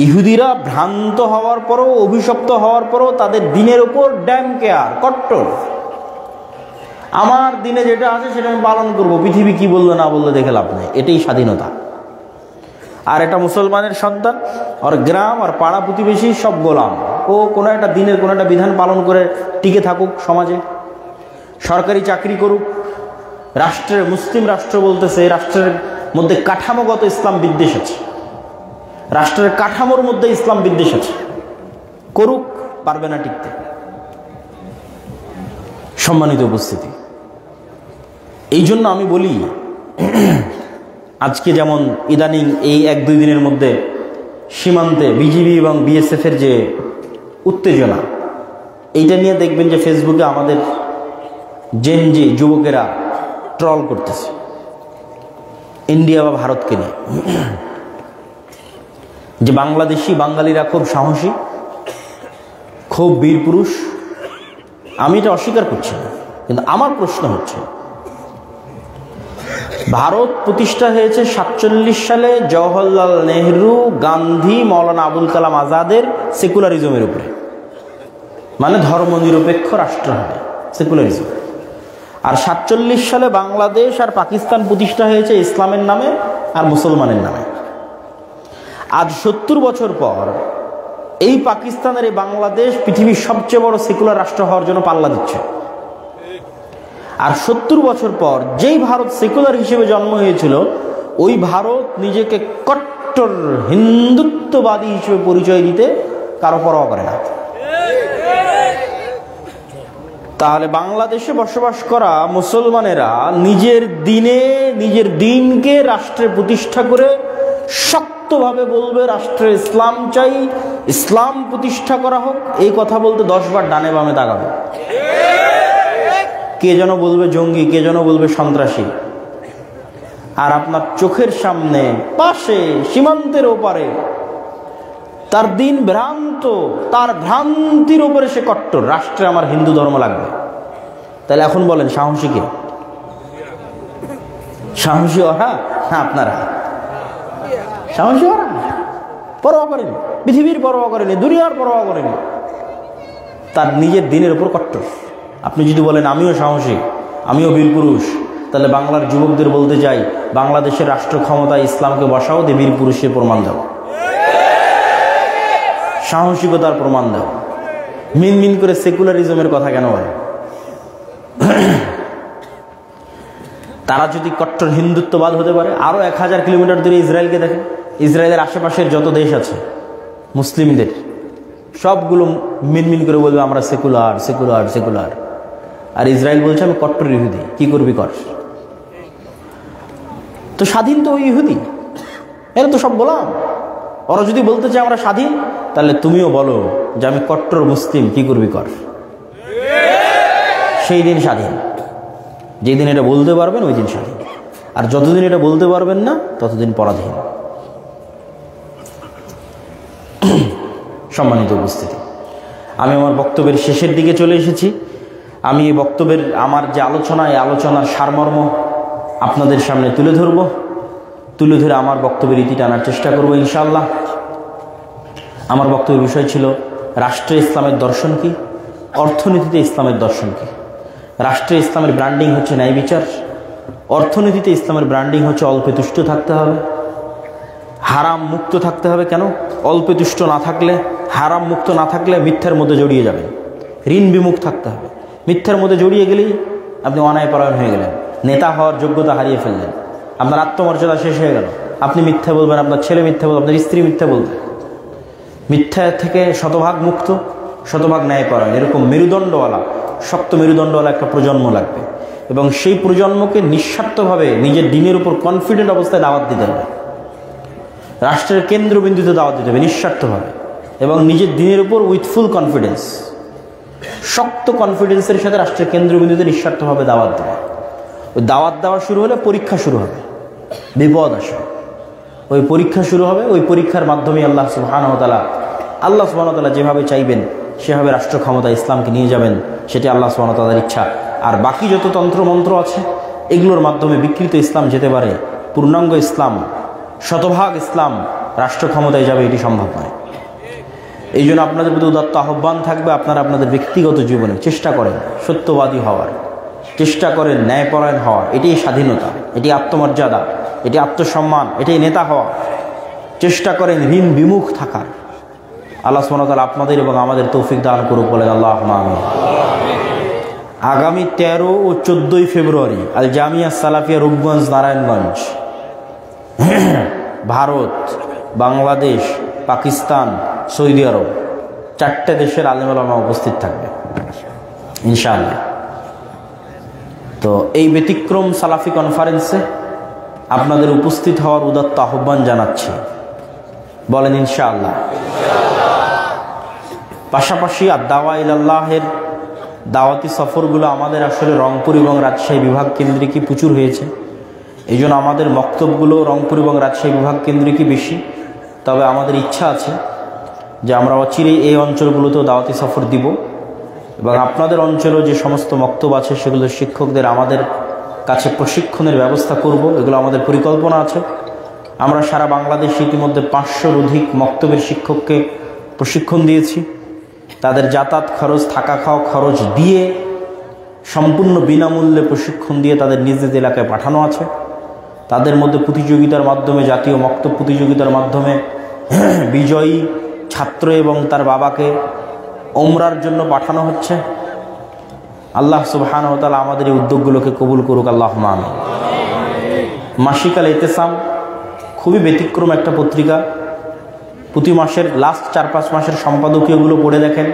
Speaker 1: ইহুদিরা ভ্রান্ত হওয়ার পরও, অভিশপ্ত হওয়ার পরও তাদের দিনের উপর ড্যাম কেয়ার, কট্টর। আমার দিনে যেটা আছে সেটা আমি পালন করবো, পৃথিবী কি বললো না বললো দেখে লাভ নেই, এটাই স্বাধীনতা। আর এটা মুসলমানের সন্তান, আর গ্রাম আর পাড়া প্রতিবেশী সব গোলাম। ও কোনো একটা দিনের কোনো একটা বিধান পালন করে টিকে থাকুক সমাজে, সরকারি চাকরি করুক, রাষ্ট্রের, মুসলিম রাষ্ট্র বলতেছে, এই রাষ্ট্রের মধ্যে কাঠামোগত ইসলাম বিদ্বেষ আছে, রাষ্ট্রের কাঠামোর মধ্যে ইসলাম বিদ্বেষ আছে, করুক, পারবে না টিকতে। সম্মানিত উপস্থিতি, এই জন্য আমি বলি, আজকে যেমন ইদানিং এই 1-2 দিনের মধ্যে সীমান্তে বিজিবি এবং বিএসএফের যে উত্তেজনা, এইটা নিয়ে দেখবেন যে ফেসবুকে আমাদের জেনজি যুবকেরা ট্রল করতেছে ইন্ডিয়া বা ভারতকে নিয়ে, যে বাংলাদেশি বাঙালিরা খুব সাহসী, খুব বীর পুরুষ। আমি এটা অস্বীকার করছি না, কিন্তু আমার প্রশ্ন হচ্ছে, ভারত প্রতিষ্ঠা হয়েছে 47 সালে জওহরলাল নেহরু, গান্ধী, মৌলানা আবুল কালাম আজাদের সেকুলারিজমের উপরে, মানে ধর্মনিরপেক্ষ রাষ্ট্র হবে, সেকুলারিজম। আর 47 সালে বাংলাদেশ আর পাকিস্তান প্রতিষ্ঠা হয়েছে ইসলামের নামে, আর মুসলমানের নামে। আজ 70 বছর পর এই পাকিস্তানের এই বাংলাদেশ পৃথিবীর সবচেয়ে বড় সেকুলার রাষ্ট্র হওয়ার জন্য পাল্লা দিচ্ছে। আর 70 বছর পর যেই ভারত সেকুলার হিসেবে জন্ম হয়েছিল, ওই ভারত নিজেকে কট্টর হিন্দুত্ববাদী হিসেবে পরিচয় দিতে কারো পরোয়া করে না। তাহলে বাংলাদেশে বসবাস করা মুসলমানেরা নিজের দিনকে রাষ্ট্রে প্রতিষ্ঠা করে শক্তভাবে বলবে রাষ্ট্রে ইসলাম চাই, ইসলাম প্রতিষ্ঠা করা হোক। এই কথা বলতে 10 বার ডানে বামে তাকাবে। কে যেন বলবে জঙ্গি, কে যেন বলবে সন্ত্রাসী। আর আপনার চোখের সামনে পাশে সীমান্তের ওপারে তার দিন ভ্রান্ত, তার ভ্রান্তির উপরে সে কট্টর, রাষ্ট্রে আমার হিন্দু ধর্ম লাগবে। তাহলে এখন বলেন সাহসী কে? সাহসী ওরা? হ্যাঁ, আপনারা সাহসী ওরা। পরোয়া করেনি, পৃথিবীর পরোয়া করেনি, দুনিয়ার পরোয়া করেনি, তার নিজের দিনের উপর কট্টর। আপনি যদি বলেন আমিও সাহসী, আমিও বীর পুরুষ, তাহলে বাংলার যুবকদের বলতে চাই, বাংলাদেশের রাষ্ট্র ক্ষমতায় ইসলামকে বসাও, দিয়ে বীর পুরুষের প্রমাণ দাও, সাহসিকতার প্রমাণ দাও। মিনমিন করে সেকুলারিজমের কথা কেন বলে? তারা যদি কট্টর হিন্দুত্ববাদ হতে পারে, আরো 1000 কিলোমিটার দূরে ইসরায়েলকে দেখেন। ইসরায়েলের আশেপাশের যত দেশ আছে মুসলিমদের, সবগুলো মিনমিন করে বলবে আমরা সেকুলার সেকুলার সেকুলার। আর ইসরায়েল বলছে আমি কট্টর ইহুদি, কি করবি কর। তো স্বাধীন তো ওই ইহুদি, এরা তো সব গোলাম। ওরা যদি বলতে চায় আমরা স্বাধীন, তাহলে তুমিও বলো যে আমি কট্টর মুসলিম, কি করবি কর। সেই দিন স্বাধীন। যেদিন এটা বলতে পারবেন ওই দিন স্বাধীন, আর যতদিন এটা বলতে পারবেন না ততদিন পরাধীন। সম্মানিত উপস্থিতি, আমি আমার বক্তব্যের শেষের দিকে চলে এসেছি। আমি এই বক্তব্যের আমার যে আলোচনা, এই আলোচনার সারমর্ম আপনাদের সামনে তুলে ধরে আমার বক্তব্যের ইতি টানার চেষ্টা করব ইনশাআল্লাহ। আমার বক্তব্যের বিষয় ছিল রাষ্ট্রে ইসলামের দর্শন কি, অর্থনীতিতে ইসলামের দর্শন কি। রাষ্ট্রে ইসলামের ব্র্যান্ডিং হচ্ছে ন্যায় বিচার, অর্থনীতিতে ইসলামের ব্র্যান্ডিং হচ্ছে অল্পে তুষ্ট থাকতে হবে, হারাম মুক্ত থাকতে হবে। কেন? অল্পে তুষ্ট না থাকলে, হারাম মুক্ত না থাকলে মিথ্যার মধ্যে জড়িয়ে যাবেন। ঋণ বিমুখ থাকতে হবে। মিথ্যার মধ্যে জড়িয়ে গেলেই আপনি অন্যায়পরায়ণ হয়ে গেলেন, নেতা হওয়ার যোগ্যতা হারিয়ে ফেললেন, আপনার আত্মমর্যাদা শেষ হয়ে গেল। আপনি মিথ্যা বলবেন, আপনার ছেলে মিথ্যা বলবে, আপনার স্ত্রী মিথ্যা বলবে। মিথ্যা থেকে শতভাগ মুক্ত, শতভাগ ন্যায়পরায়ণ, এরকম মেরুদণ্ডওয়ালা, শক্ত মেরুদণ্ডওয়ালা একটা প্রজন্ম লাগবে। এবং সেই প্রজন্মকে নিঃস্বার্থভাবে নিজের দিনের উপর কনফিডেন্ট অবস্থায় দাওয়াত দিতে হবে, রাষ্ট্রের কেন্দ্রবিন্দুতে দাওয়াত দিতে হবে নিঃস্বার্থভাবে, এবং নিজের দিনের উপর উইথ ফুল কনফিডেন্স, শক্ত কনফিডেন্সের সাথে রাষ্ট্রের কেন্দ্রবিন্দুতে নিঃস্বার্থভাবে দাওয়াত দেবে। ওই দাওয়াত দেওয়া শুরু হলে পরীক্ষা শুরু হবে, বিপদ আসে। ওই পরীক্ষা শুরু হবে, ওই পরীক্ষার মাধ্যমে আল্লাহ সুবহানাহু ওয়া তাআলা যেভাবে চাইবেন সেভাবে রাষ্ট্র ক্ষমতা ইসলামকে নিয়ে যাবেন, সেটি আল্লাহ সুবহানাহু ওয়া তাআলার ইচ্ছা। আর বাকি যত তন্ত্রমন্ত্র আছে এগুলোর মাধ্যমে বিকৃত ইসলাম যেতে পারে, পূর্ণাঙ্গ ইসলাম, শতভাগ ইসলাম রাষ্ট্র ক্ষমতায় যাবে, এটি সম্ভব নয়। এই জন্য আপনাদের প্রতি উদাত্ত আহ্বান থাকবে, আপনারা আপনাদের ব্যক্তিগত জীবনে চেষ্টা করেন সত্যবাদী হওয়ার, চেষ্টা করেন ন্যায়পরায়ণ হওয়ার। এটাই স্বাধীনতা, এটি আত্মমর্যাদা, এটি আত্মসম্মান, এটাই নেতা হওয়া। চেষ্টা করেন ঋণ বিমুখ থাকার। আল্লাহ সুবহানাহু ওয়া তাআলা আপনাদের এবং আমাদের তৌফিক দান করুক, বলে আল্লাহুম্মা আমিন। আগামী 13 ও 14 ফেব্রুয়ারি আল জামিয়া সালাফিয়া রূপগঞ্জ, নারায়ণগঞ্জ, ভারত, বাংলাদেশ, পাকিস্তান, সৌদি আরব, 4টে দেশের আলেম ওলামা উপস্থিত থাকবে ইনশাআল্লাহ। তো এই ব্যতিক্রম সালাফি কনফারেন্সে আপনাদের উপস্থিত হওয়ার উদাত্ত আহ্বান জানাচ্ছি, বলেন ইনশাআল্লাহ। পাশাপাশি আদ-দাওয়া ইলাল্লাহের দাওয়াতি সফরগুলো আমাদের আসলে রংপুর এবং রাজশাহী বিভাগ কেন্দ্রিকই প্রচুর হয়েছে। এই জন্য আমাদের বক্তব্যগুলো রংপুর এবং রাজশাহী বিভাগ কেন্দ্রিকই বেশি। তবে আমাদের ইচ্ছা আছে যে আমরা অচিরেই এই অঞ্চলগুলোতেও দাওয়াতি সফর দিব, এবং আপনাদের অঞ্চলেও যে সমস্ত বক্তব্য আছে সেগুলো শিক্ষকদের আমাদের কাছে প্রশিক্ষণের ব্যবস্থা করব, এগুলো আমাদের পরিকল্পনা আছে। আমরা সারা বাংলাদেশে ইতিমধ্যে 500-র অধিক বক্তব্যের শিক্ষককে প্রশিক্ষণ দিয়েছি। তাদের যাতায়াত খরচ, থাকা খাওয়া খরচ দিয়ে সম্পূর্ণ বিনামূল্যে প্রশিক্ষণ দিয়ে তাদের নিজ নিজ এলাকায় পাঠানো আছে। তাদের মধ্যে প্রতিযোগিতার মাধ্যমে, জাতীয় মক্তব প্রতিযোগিতার মাধ্যমে বিজয়ী ছাত্র এবং তার বাবাকে ওমরার জন্য পাঠানো হচ্ছে। আল্লাহ সুবহানাহু ওয়া তাআলা আমাদের এই উদ্যোগগুলোকে কবুল করুক, আল্লাহুম্মা আমিন। মাসিক আল ইতিসাম খুবই ব্যতিক্রম একটা পত্রিকা। প্রতি মাসের লাস্ট 4-5 মাসের সম্পাদকীয়গুলো পড়ে দেখেন।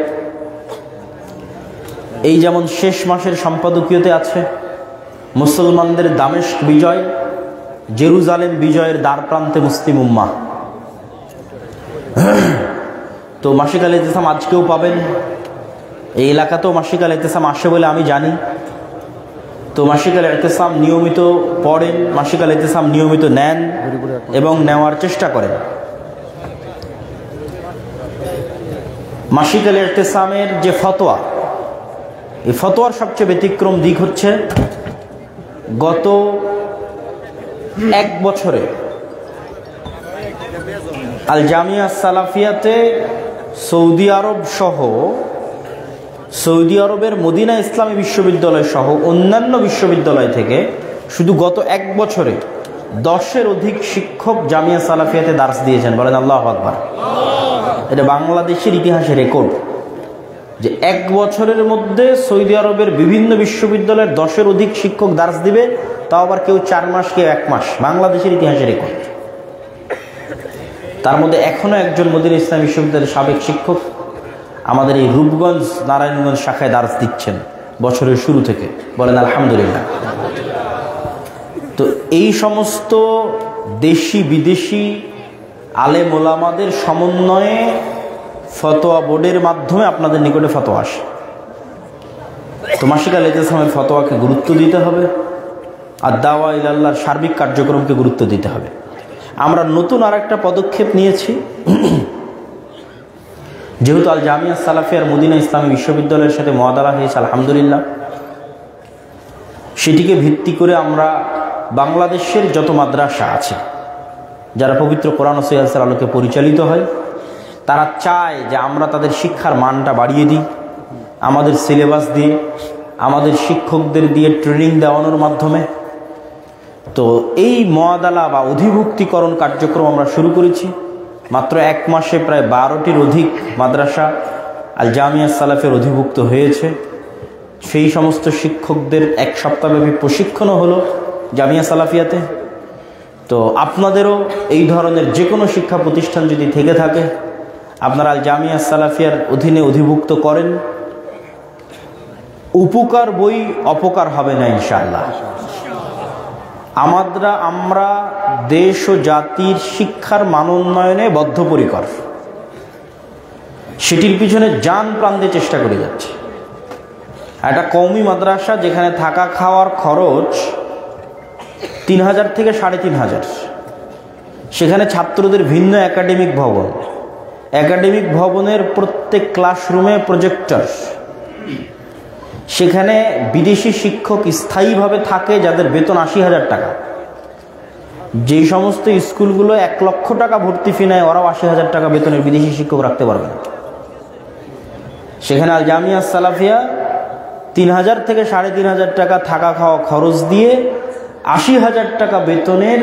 Speaker 1: এই যেমন শেষ মাসের সম্পাদকীয়তে আছে মুসলমানদের দামেস্ক বিজয়, জেরুজালেম বিজয়ের দ্বার প্রান্তে মুসলিম উম্মাহ। তো মাসিক আল ইতিসাম আজকেও পাবেন, এই এলাকাতেও মাসিক আল ইতিসাম আসে বলে আমি জানি। তো মাসিক আল ইতিসাম নিয়মিত পড়েন, মাসিক আল ইতিসাম নিয়মিত নেন এবং নেওয়ার চেষ্টা করেন। মাসিক আল ইতিসামের যে ফতোয়া, এই ফতোয়ার সবচেয়ে ব্যতিক্রম দিক হচ্ছে গত 1 বছরে আল জামিয়া সালাফিয়াতে সৌদি আরব সহ, সৌদি আরবের মদিনা ইসলামী বিশ্ববিদ্যালয় সহ অন্যান্য বিশ্ববিদ্যালয় থেকে শুধু গত 1 বছরে 10-এর অধিক শিক্ষক জামিয়া সালাফিয়াতে দার্স দিয়েছেন। বলেন আল্লাহু আকবার। এটা বাংলাদেশের ইতিহাসে রেকর্ড যে 1 বছরের মধ্যে সৌদি আরবের বিভিন্ন বিশ্ববিদ্যালয়ের 10-এর অধিক শিক্ষক দার্স দিবে, তাও আবার কেউ 4 মাস, কেউ 1 মাস। বাংলাদেশের ইতিহাসে রেকর্ড। তার মধ্যে এখনো একজন মদিনা ইসলামী বিশ্ববিদ্যালয়ের সাবেক শিক্ষক আমাদের এই রূপগঞ্জ নারায়ণগঞ্জ শাখায় দার্স দিচ্ছেন বছরের শুরু থেকে। বলেন আলহামদুলিল্লাহ। তো এই সমস্ত দেশি বিদেশি আলেম ওলামাদের সমন্বয়ে ফতোয়া বোর্ডের মাধ্যমে আপনাদের নিকটে ফতোয়া আসে। তো মাসিক আল ইতিসামের ফতোয়াকে গুরুত্ব দিতে হবে, আর দাওয়া ইলাল্লাহর সার্বিক কার্যক্রমকে গুরুত্ব দিতে হবে। আমরা নতুন আর একটা পদক্ষেপ নিয়েছি। যেহেতু আল জামিয়া সালাফিয়ার মদিনা ইসলামী বিশ্ববিদ্যালয়ের সাথে মুআদালা হয়েছে আলহামদুলিল্লাহ, সেটিকে ভিত্তি করে আমরা বাংলাদেশের যত মাদ্রাসা আছে যারা পবিত্র কোরআন ও সুন্নাহর আলোকে পরিচালিত হয়, তারা চায় যে আমরা তাদের শিক্ষার মানটা বাড়িয়ে দিই, আমাদের সিলেবাস দিয়ে, আমাদের শিক্ষকদের দিয়ে ট্রেনিং দেওয়ানোর মাধ্যমে। তো এই মুআদালা বা অধিভুক্তিকরণ কার্যক্রম আমরা শুরু করেছি। মাত্র 1 মাসে প্রায় 12টির অধিক মাদ্রাসা আল জামিয়া সালাফের অধিভুক্ত হয়েছে। সেই সমস্ত শিক্ষকদের 1 সপ্তাহব্যাপী প্রশিক্ষণও হলো জামিয়া সালাফিয়াতে। তো আপনাদেরও এই ধরনের যে কোনো শিক্ষা প্রতিষ্ঠান যদি থেকে থাকে, আপনারা আল জামিয়া সালাফিয়ার অধীনে অধিভুক্ত করেন। উপকার বই অপকার হবে না ইনশাআল্লাহ। আমরা দেশ ও জাতির শিক্ষার মানোন্নয়নে বদ্ধপরিকর, সেটির পিছনে জান প্রাণ দিয়ে চেষ্টা করে যাচ্ছে। একটা কওমি মাদ্রাসা যেখানে থাকা খাওয়ার খরচ 3000 থেকে 3500, সেখানে ছাত্রদের ভিন্ন একাডেমিক ভবন, একাডেমিক ভবনের প্রত্যেক ক্লাসরুমে প্রজেক্টর, সেখানে বিদেশি শিক্ষক স্থায়ীভাবে থাকে যাদের বেতন 80,000 টাকা। যেই সমস্ত স্কুলগুলো 1 লক্ষ টাকা ভর্তি ফি নেয়, ওরাও 80,000 টাকা বেতনের বিদেশি শিক্ষক রাখতে পারবে না। সেখানে আল জামিয়া সালাফিয়া 3000 থেকে 3500 টাকা থাকা খাওয়া খরচ দিয়ে 80,000 টাকা বেতনের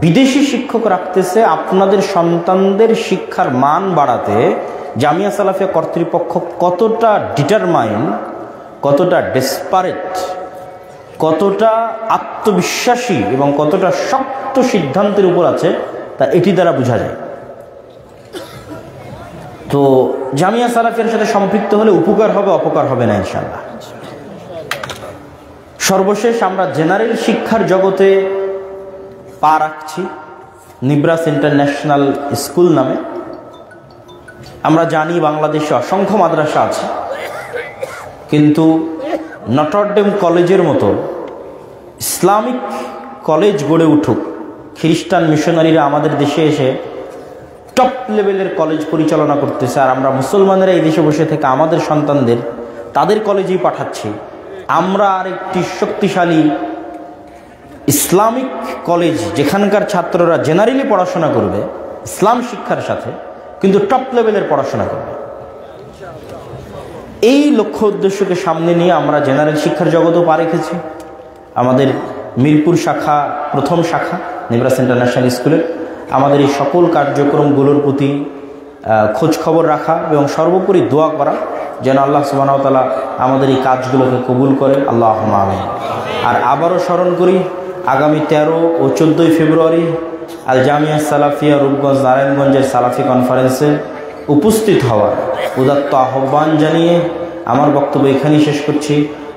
Speaker 1: বিদেশি শিক্ষক রাখতেছে। আপনাদের সন্তানদের শিক্ষার মান বাড়াতে জামিয়া সালাফিয়া কর্তৃপক্ষ কতটা ডিটারমাইন, কতটা ডেসপারেট, কতটা আত্মবিশ্বাসী এবং কতটা শক্ত সিদ্ধান্তের উপর আছে তা এটি দ্বারা বোঝা যায়। তো জামিয়া সালাফিয়ার সাথে সম্পৃক্ত হলে উপকার হবে, অপকার হবে না ইনশাআল্লাহ। সর্বশেষ আমরা জেনারেল শিক্ষার জগতে পা রাখছি নিব্রাস ইন্টারন্যাশনাল স্কুল নামে। আমরা জানি বাংলাদেশে অসংখ্য মাদ্রাসা আছে, কিন্তু নটরডেম কলেজের মতো ইসলামিক কলেজ গড়ে উঠুক, খ্রিস্টান মিশনারিরা আমাদের দেশে এসে টপ লেভেলের কলেজ পরিচালনা করতেছে, আর আমরা মুসলমানেরা এই দেশে বসে থেকে আমাদের সন্তানদের তাদের কলেজেই পাঠাচ্ছি। আমরা আরেকটি শক্তিশালী ইসলামিক কলেজ যেখানকার ছাত্ররা জেনারেলি পড়াশোনা করবে ইসলাম শিক্ষার সাথে, কিন্তু টপ লেভেলের পড়াশোনা করবে, এই লক্ষ্য উদ্দেশ্যকে সামনে নিয়ে আমরা জেনারেল শিক্ষার জগতেও পা রেখেছি। আমাদের মিরপুর শাখা প্রথম শাখা নেবরাস ইন্টারন্যাশনাল স্কুলের আমাদের এই সকল কার্যক্রমগুলোর প্রতি খোঁজ খবর রাখা এবং সর্বোপরি দোয়া করা যেন আল্লাহ সুবহানাহু ওয়া তাআলা আমাদের এই কাজগুলোকে কবুল করে, আল্লাহুম্মা আমিন। আর আবারও স্মরণ করি আগামী 13 ও 14 ফেব্রুয়ারি আল জামিয়া সালাফিয়া রূপগঞ্জ নারায়ণগঞ্জের সালাফি কনফারেন্সে উপস্থিত হওয়ার উদাত্ত আহ্বান জানিয়ে আমার বক্তব্য এখানেই শেষ করছি।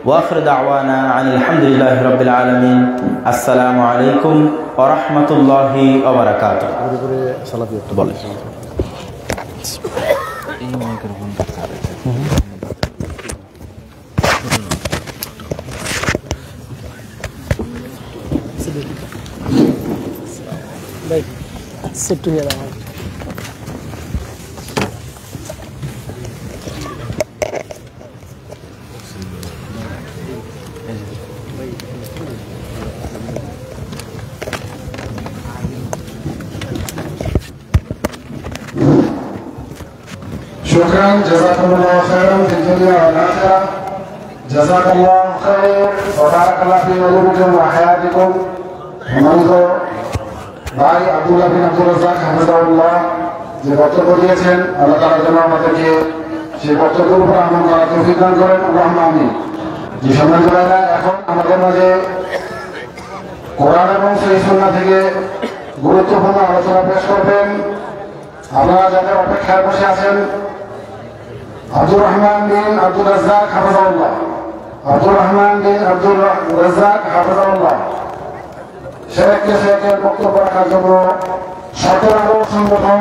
Speaker 1: ওয়াখির দাওয়ানা আনিল হামদুলিল্লাহি রাব্বিল আলামিন। আসসালামু আলাইকুম ওয়া রাহমাতুল্লাহি ওয়া বারাকাতুহু। বলেন এই মাইক্রোফোনটা কারে ভাই সেট হয়ে গেল।
Speaker 2: شكرا جزاكم الله خيرا في الدنيا والآخرة. جزاك الله خير وبارك الله في علومكم وحياتكم. সম্মানিত ভাই আব্দুল্লাহ বিন আব্দুর রাজ্জাক হাফিজাহুল্লাহ যে বক্তব্য দিয়েছেন, আল্লাহ তাআলা যেন আমাদেরকে সেই বক্তব্যের উপর আমল করার তৌফিক দান করেন, আল্লাহুম্মা আমিন। যে সম্মানিত ভাইরা, এখন আমাদের মাঝে কোরআন এবং সহিহ সুন্নাহ থেকে গুরুত্বপূর্ণ আলোচনা পেশ করবেন। আপনারা যাদের অপেক্ষায় বসে আছেন, আব্দুর রহমান বিন আব্দুর রাজ্জাক হাফিজাহুল্লাহ, আব্দুর রহমান বিন আব্দুর রাজ্জাক হাফিজাহুল্লাহ শেখের বক্তব্য রাখার জন্য 17 সংগঠন